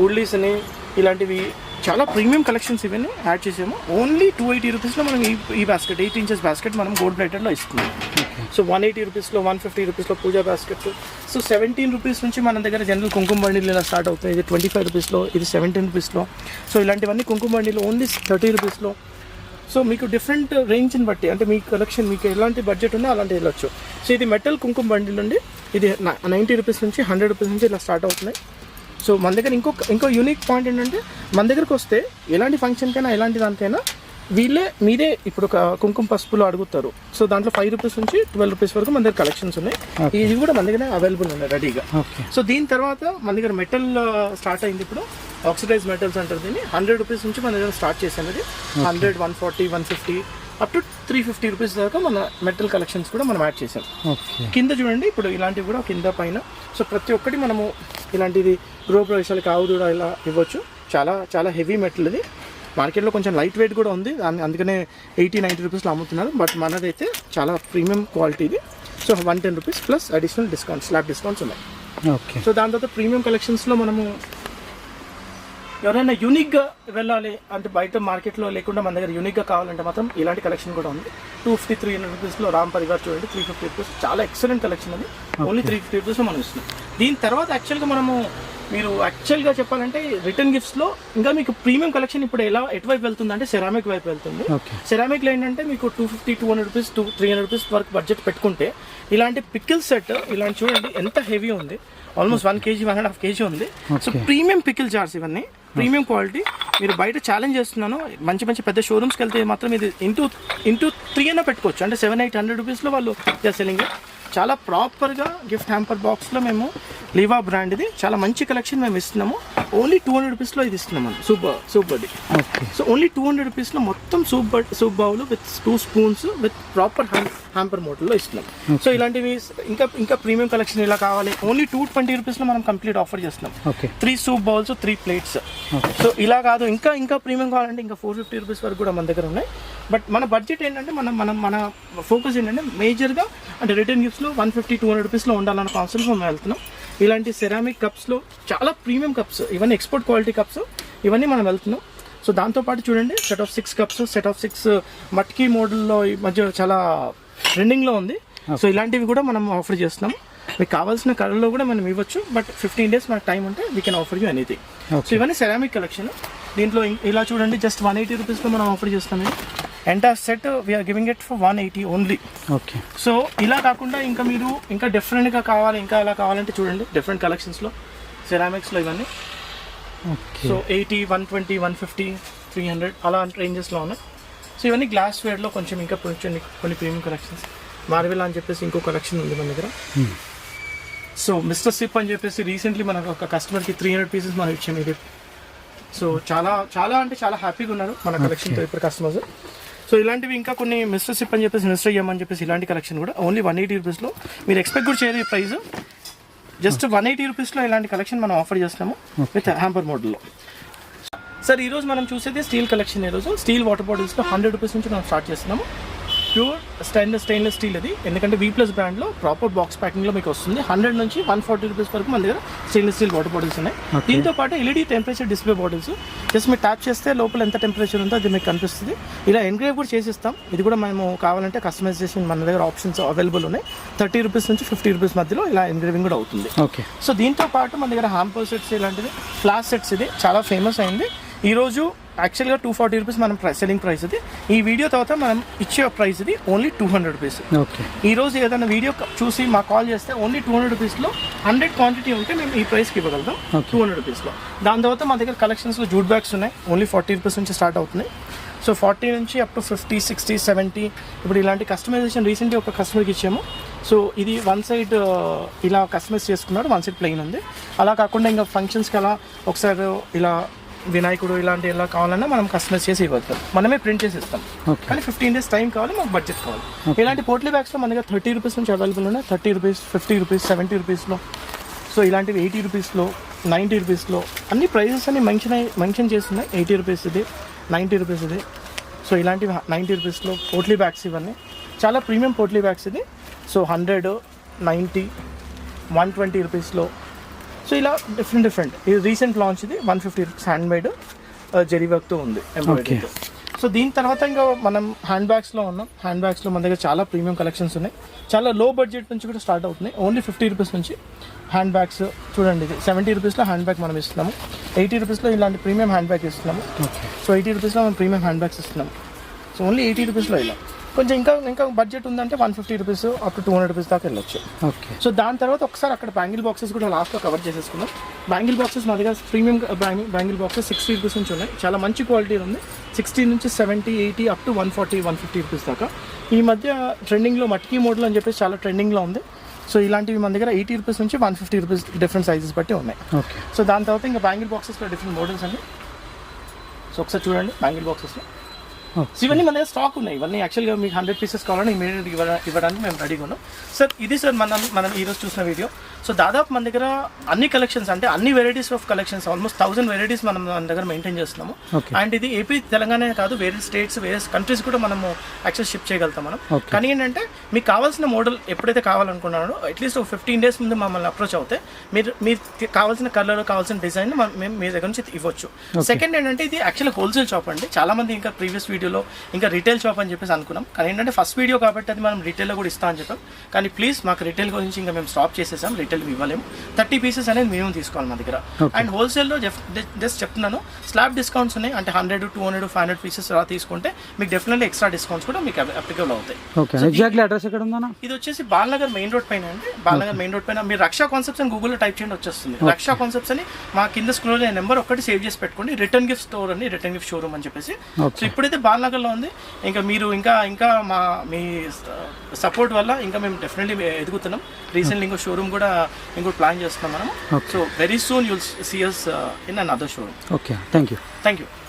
వుడ్లీస్ అని ఇలాంటివి చాలా ప్రీమియం కలెక్షన్స్ ఇవన్నీ యాడ్ చేసాము. ఓన్లీ 280 రూపీస్లో మనం ఈ బాస్కెట్ 8 inches బాస్కెట్ మనం గోల్డ్ ప్లేటెడ్లో ఇస్తున్నాం. సో 180 రూపీస్లో, 150 రూపీస్లో పూజా బాస్కెట్స్. సో 17 రూపీస్ నుంచి మన దగ్గర జనరల్ కుంకుమ బండిలు ఇలా స్టార్ట్ అవుతాయి. ఇది 25 రూపీస్లో, ఇది 17 రూపీస్లో. సో ఇలాంటివన్నీ కుంకుమ బండిలు ఓన్లీ 30 రూపీస్లో. సో మీకు డిఫరెంట్ రేంజ్ని బట్టి అంటే మీ కలెక్షన్ మీకు ఎలాంటి బడ్జెట్ ఉందో అలాంటి వెళ్ళొచ్చు. సో ఇది మెటల్ కుంకుమ బండిల్ నుండి ఇది 90 రూపీస్ నుంచి 100 రూపీస్ నుంచి ఇలా స్టార్ట్ అవుతున్నాయి. సో మన దగ్గర ఇంకో యూనిక్ పాయింట్ ఏంటంటే మన దగ్గరకు వస్తే ఎలాంటి ఫంక్షన్కైనా ఎలాంటి దానికైనా మీరే ఇప్పుడు ఒక కుంకుమ పసుపులో అడుగుతారు. సో దాంట్లో 5 రూపీస్ నుంచి 12 రూపీస్ వరకు మన దగ్గర కలెక్షన్స్ ఉన్నాయి. ఇది కూడా మన దగ్గర అవైలబుల్ ఉన్నాయి రెడీగా. సో దీని తర్వాత మన దగ్గర మెటల్ స్టార్ట్ అయింది. ఇప్పుడు ఆక్సిడైజ్ మెటల్స్ అంటారు దీన్ని. 100 రూపీస్ నుంచి మన దగ్గర స్టార్ట్ చేసాము. ఇది 100, 140, 150 అప్ టు 350 రూపీస్ దాకా మన మెటల్ కలెక్షన్స్ కూడా మనం యాడ్ చేసాం. కింద చూడండి ఇప్పుడు ఇలాంటివి కూడా కింద పైన. సో ప్రతి ఒక్కటి మనము ఇలాంటిది గృహప్రవేశాలకి ఆవుదూడ ఇలా ఇవ్వచ్చు. చాలా చాలా హెవీ మెటల్ ఇది. మార్కెట్లో కొంచెం లైట్ వెయిట్ కూడా ఉంది, అందుకనే 80-90 రూపీస్లో అమ్ముతున్నారు. బట్ మనదైతే చాలా ప్రీమియం క్వాలిటీ ఇది. So 110 rupees plus additional discount, slab discounts ఉన్నాయి. సో దాని తర్వాత ప్రీమియం కలెక్షన్స్లో మనము ఎవరైనా యూనిక్గా వెళ్ళాలి అంటే బయట మార్కెట్లో లేకుండా మన దగ్గర యూనిక్గా కావాలంటే మాత్రం ఇలాంటి కలెక్షన్ కూడా ఉంది. 250-300 రూపీస్లో రామ్ పరివార్ చూడండి 350 రూపీస్. చాలా ఎక్సలెంట్ కలెక్షన్ అది. ఓన్లీ 350 రూపీస్లో మనం ఇస్తున్నాం. దీని తర్వాత యాక్చువల్గా మీరు యాక్చువల్గా చెప్పాలంటే రిటర్న్ గిఫ్ట్స్లో ఇంకా మీకు ప్రీమియం కలెక్షన్ ఇప్పుడు ఎటువైపు వెళ్తుంది అంటే సెరామిక్ వైపు వెళ్తుంది. సెరామిక్లో ఏంటంటే మీకు 250-200 రూపీస్ 300 రూపీస్ వరకు బడ్జెట్ పెట్టుకుంటే ఇలాంటి పికిల్ సెట్ ఇలాంటి చూడండి ఎంత హెవీ ఉంది. ఆల్మోస్ట్ 1 kg 1.5 kg ఉంది. సో ప్రీమియం పికిల్ జార్స్ ఇవన్నీ ప్రీమియం క్వాలిటీ. మీరు బయట ఛాలెంజ్ చేస్తున్నాను, మంచి పెద్ద షోరూమ్స్కి వెళ్తే మాత్రం ఇది ఇంటూ 3 అయినా పెట్టుకోవచ్చు. అంటే 700-800 రూపీస్లో వాళ్ళు సెల్లింగ్. చాలా ప్రాపర్గా గిఫ్ట్ హ్యాంపర్ బాక్స్లో మేము లీవా బ్రాండ్ ఇది చాలా మంచి కలెక్షన్ మేము ఇస్తున్నాము. ఓన్లీ 200 రూపీస్లో ఇది ఇస్తున్నాము. సూప్ బడ్డీ. సో ఓన్లీ 200 రూపీస్లో మొత్తం soup bowl with 2 spoons with proper hamper మోడల్లో ఇస్తున్నాం. సో ఇలాంటివి ఇంకా ప్రీమియం కలెక్షన్ ఇలా కావాలి ఓన్లీ 220 రూపీస్లో మనం కంప్లీట్ ఆఫర్ చేస్తున్నాం. 3 సూప్ బౌల్స్, 3 ప్లేట్స్. సో ఇలా కాదు ఇంకా ప్రీమియం కావాలంటే ఇంకా 450 రూపీస్ వరకు కూడా మన దగ్గర ఉన్నాయి. బట్ మన బడ్జెట్ ఏంటంటే మన ఫోకస్ ఏంటంటే మేజర్గా అంటే రిటర్న్ గిఫ్ట్స్లో 150-200 రూపీస్లో ఉండాలన్న కాన్సెప్ట్ మనం వెళ్తున్నాం. ఇలాంటి సెరామిక్ కప్స్లో చాలా ప్రీమియం కప్స్ ఇవన్నీ ఎక్స్పోర్ట్ క్వాలిటీ కప్స్ ఇవన్నీ మనం వెళ్తున్నాం. సో దాంతోపాటు చూడండి set of 6 cups, set of 6 matki మోడల్లో ఈ మధ్య చాలా ట్రెండింగ్లో ఉంది. సో ఇలాంటివి కూడా మనం ఆఫర్ చేస్తున్నాము. మీకు కావాల్సిన కలర్లో కూడా మనం ఇవ్వచ్చు. బట్ 15 days మనకు టైం ఉంటే we can offer you anything. So ఇవన్నీ సెరామిక్ కలెక్షన్. దీంట్లో ఇలా చూడండి జస్ట్ 180 రూపీస్లో మనం ఆఫర్ చేస్తాం. Entire set we are giving it for 180 only. So ఇలా కాకుండా మీరు ఇంకా డిఫరెంట్గా కావాలి ఇంకా అలా కావాలంటే చూడండి డిఫరెంట్ కలెక్షన్స్లో సెరామిక్స్లో ఇవన్నీ. సో 80, 120, 150, 300 అలా రేంజెస్లో ఉన్నాయి. సో ఇవన్నీ గ్లాస్ వేర్లో కొంచెం కొన్ని ప్రీమియం కలెక్షన్స్. మార్వెల్ అని చెప్పేసి ఇంకో కలెక్షన్ ఉంది మన దగ్గర. సో మిస్టర్ సిప్ అని చెప్పేసి రీసెంట్లీ మనకు ఒక కస్టమర్కి 300 పీసెస్ మనం ఇచ్చాము ఇది. సో చాలా అంటే చాలా హ్యాపీగా ఉన్నారు మన కలెక్షన్తో ఇప్పుడు కస్టమర్స్. సో ఇలాంటివి ఇంకా కొన్ని మిస్టర్ సిప్ అని చెప్పేసి మిస్టర్ ఎమ్ అని చెప్పేసి ఇలాంటి కలెక్షన్ కూడా ఓన్లీ 180 రూపీస్లో. మీరు ఎక్స్పెక్ట్ కూడా చేయరు ఈ ప్రైస్. జస్ట్ 180 రూపీస్లో ఇలాంటి కలెక్షన్ మనం ఆఫర్ చేస్తున్నాము విత్ హ్యాంపర్ మోడల్లో. సార్ ఈరోజు మనం చూసేది స్టీల్ కలెక్షన్. ఈరోజు స్టీల్ వాటర్ బాటిల్స్లో 100 రూపీస్ నుంచి మనం స్టార్ట్ చేస్తున్నాము. ప్యూర్ స్టెయిన్లెస్ స్టీల్ ఇది. ఎందుకంటే V+ బ్రాండ్లో ప్రాపర్ బాక్స్ ప్యాకింగ్లో మీకు వస్తుంది. 100 నుంచి 140 రూపీస్ వరకు మన దగ్గర స్టెయిన్లెస్ స్టీల్ వాటర్ బాటిల్స్ ఉన్నాయి. దీంతో పాటు LED temperature display bottles. Just మీరు ట్యాప్ చేస్తే లోపల ఎంత టెంపరేచర్ ఉందో అది మీకు కనిపిస్తుంది. ఇలా ఎంగ్రేవ్ కూడా చేసిస్తాం. ఇది కూడా మేము కావాలంటే కస్టమైజేషన్ మన దగ్గర ఆప్షన్స్ అవైలబుల్ ఉన్నాయి. 30 రూపీస్ నుంచి 50 రూపీస్ మధ్యలో ఇలా ఎంగ్రేవింగ్ కూడా అవుతుంది. సో దీంతో పాటు మన దగ్గర హ్యాంపర్ సెట్స్ ఇలాంటివి ఫ్లాష్ సెట్స్ ఇది చాలా ఫేమస్ అయింది. ఈరోజు యాక్చువల్గా 240 రూపీస్ మనం సెల్లింగ్ ప్రైస్ ఇది. ఈ వీడియో తర్వాత మనం ఇచ్చే ప్రైస్ ఇది ఓన్లీ 200 రూపీస్. ఈరోజు ఏదైనా వీడియో చూసి మాకు కాల్ చేస్తే ఓన్లీ 200 రూపీస్లో 100 క్వాంటిటీ ఉంటే మేము ఈ ప్రైస్కి ఇవ్వగలుగుతాం 200 రూపీస్లో. దాని తర్వాత మా దగ్గర కలెక్షన్స్లో జూట్ బ్యాగ్స్ ఉన్నాయి. ఓన్లీ 40 రూపీస్ నుంచి స్టార్ట్ అవుతున్నాయి. సో 40 నుంచి అప్ టు 50, 60, 70. ఇప్పుడు ఇలాంటి కస్టమైజేషన్ రీసెంట్గా ఒక కస్టమర్కి ఇచ్చాము. సో ఇది వన్ సైడ్ ఇలా కస్టమైజ్ చేసుకున్నాడు, వన్ సైడ్ ప్లెయిన్ ఉంది. అలా కాకుండా ఇంకా ఫంక్షన్స్కి అలా ఒకసారి ఇలా వినాయకుడు ఇలాంటి ఎలా కావాలన్నా మనం కస్టమైజ్ చేసి ఇవ్వచ్చు, మనమే ప్రింట్ చేసి ఇస్తాం. కానీ 15 days టైం కావాలి, మాకు బడ్జెట్ కావాలి. ఇలాంటి పోట్లీ బ్యాగ్స్లో మన దగ్గర 30 రూపీస్ నుంచి అవైలబుల్ ఉన్నాయి. 30 రూపీస్, 50 రూపీస్, 70 రూపీస్లో, సో ఇలాంటివి 80 రూపీస్లో, 90 రూపీస్లో అన్ని ప్రైజెస్ అన్ని మెన్షన్ చేస్తున్నాయి. 80 రూపీస్ ఇది, 90 రూపీస్ ఇది. సో ఇలాంటివి 90 రూపీస్లో పోట్లీ బ్యాగ్స్ ఇవన్నీ చాలా ప్రీమియం పోట్లీ బ్యాగ్స్ ఇది. సో 100, 90, 120 రూపీస్లో, సో ఇలా డిఫరెంట్. ఇది రీసెంట్ లాంచ్, ఇది 150 రూపీస్ హ్యాండ్మేడ్ జెరీ వర్క్తో ఉంది, ఎంబ్రాయిడరీతో. సో దీని తర్వాత ఇంకా మనం హ్యాండ్ బ్యాగ్స్లో ఉన్నాం. హ్యాండ్ బ్యాగ్స్లో మన దగ్గర చాలా ప్రీమియం కలెక్షన్స్ ఉన్నాయి. చాలా లో బడ్జెట్ నుంచి కూడా స్టార్ట్ అవుతున్నాయి. ఓన్లీ 50 రూపీస్ నుంచి హ్యాండ్ బ్యాగ్స్ చూడండి. ఇది 70 రూపీస్లో హ్యాండ్ బ్యాగ్ మనం ఇస్తున్నాము. 80 రూపీస్లో ఇలాంటి ప్రీమియం హ్యాండ్ బ్యాగ్ ఇస్తున్నాము. సో 80 రూపీస్లో మనం ప్రీమియం హ్యాండ్ బ్యాగ్స్ ఇస్తున్నాము. సో ఓన్లీ 80 రూపీస్లో ఇలా. కొంచెం ఇంకా బడ్జెట్ ఉందంటే 150 రూపీస్ అప్ టు 200 రూపీస్ దాకా వెళ్ళొచ్చు. ఓకే. సో దాని తర్వాత ఒకసారి అక్కడ బ్యాంగిల్ బాక్సెస్ కూడా లాస్ట్లో కవర్ చేసేసుకుందాం. బ్యాంగిల్ బాక్సెస్ మా దగ్గర ప్రీమియం బ్యాంగిల్ బాక్సెస్ 60 రూపీస్ నుంచి ఉన్నాయి. చాలా మంచి క్వాలిటీ ఉంది. 60 నుంచి 70, 80 అప్ టు 140, 150 రూపీస్ దాకా. ఈ మధ్య ట్రెండింగ్లో మట్కీ మోడల్ అని చెప్పేసి చాలా ట్రెండింగ్లో ఉంది. సో ఇలాంటివి మన దగ్గర 80 రూపీస్ నుంచి 150 రూపీస్ డిఫరెంట్ సైజెస్ బట్టి ఉన్నాయి. ఓకే. సో దాని తర్వాత ఇంకా బ్యాంగిల్ బాక్సెస్లో డిఫరెంట్ మోడల్స్ అండి. సో ఒకసారి చూడండి బ్యాంగిల్ బాక్సెస్లో. ఇవన్నీ మన దగ్గర స్టాక్ ఉన్నాయి. ఇవన్నీ యాక్చువల్గా మీకు 100 పీసెస్ కావాలని ఇమీడియట్ ఇవ్వడానికి మేము రెడీగా ఉన్నాం. సార్ ఇది సార్ మనం ఈరోజు చూసిన వీడియో. సో దాదాపు మన దగ్గర అన్ని కలెక్షన్స్ అంటే అన్ని varieties of collections almost 1000 varieties మనం మన దగ్గర మెయింటైన్ చేస్తున్నాము. అండ్ ఇది ఏపీ తెలంగాణ కాదు, వేరే స్టేట్స్ వేరే కంట్రీస్ కూడా మనము యాక్సెస్ షిప్ చేయగలుగుతాం మనం. కానీ ఏంటంటే మీకు కావాల్సిన మోడల్ ఎప్పుడైతే కావాలనుకున్నారో అట్లీస్ట్ ఒక 15 days ముందు మమ్మల్ని అప్రోచ్ అవుతే మీరు కావాల్సిన కలర్ కావాల్సిన డిజైన్ మేము మీ దగ్గర నుంచి ఇవ్వచ్చు. సెకండ్ ఏంటంటే ఇది యాక్చువల్గా హోల్సేల్ షాప్ అండి. చాలా మంది ఇంకా ప్రీవియస్ వీడియోలో ఇంకా రిటైల్ షాప్ అని చెప్పేసి అనుకున్నాం. కానీ ఏంటంటే ఫస్ట్ వీడియో కాబట్టి అది మనం రిటైల్లో కూడా ఇస్తాం అని చెప్పాం. కానీ ప్లీజ్ మాకు రిటైల్ గురించి ఇంకా మేము స్టాప్ చేసేసాం. రిటైల్ ఇవ్వలేము. 30 పీసెస్ అనేది మేము తీసుకోవాలి మా దగ్గర. అండ్ హోల్సేల్లో జస్ట్ చెప్తున్నాను, స్లాబ్ డిస్కౌంట్స్ ఉన్నాయి. అంటే 100, 200, 500 పీసెస్ అలా తీసుకుంటే మీకు డెఫినెట్లీ ఎక్స్ట్రా డిస్కౌంట్స్ కూడా మీకు అప్లికబుల్ అవుతాయి. ఎగ్జాక్ట్లీ అడ్రస్ ఎక్కడ ఉందన్న? ఇది వచ్చేసి బాలనగర్ మెయిన్ రోడ్ పైన అండి. బాలనగర్ మెయిన్ రోడ్ పైన మీరు రక్షా కాన్సెప్ట్స్ అని గూగుల్లో టైప్ చేయండి, వచ్చేస్తుంది. రక్షా కాన్సెప్ట్స్ అని మా కింద స్క్రోల్ అయ్యే నెంబర్ ఒకటి సేవ్ చేసి పెట్టుకోండి. రిటర్న్ గిఫ్ట్ స్టోర్ అని, రిటర్న్ గిఫ్ట్ షోరూమ్ అని చెప్పేసి. సో ఇప్పుడైతే బాలనగర్లో ఉంది. ఇంకా మీరు ఇంకా మీ సపోర్ట్ వల్ల ఇంకా మేము డెఫినెట్లీ ఎదుగుతున్నాం. రీసెంట్లీ ఇంకో షోరూమ్ కూడా ప్లాన్ చేస్తున్నాం మనం. So very soon you'll see us in another showroom. Okay, thank you. Thank you.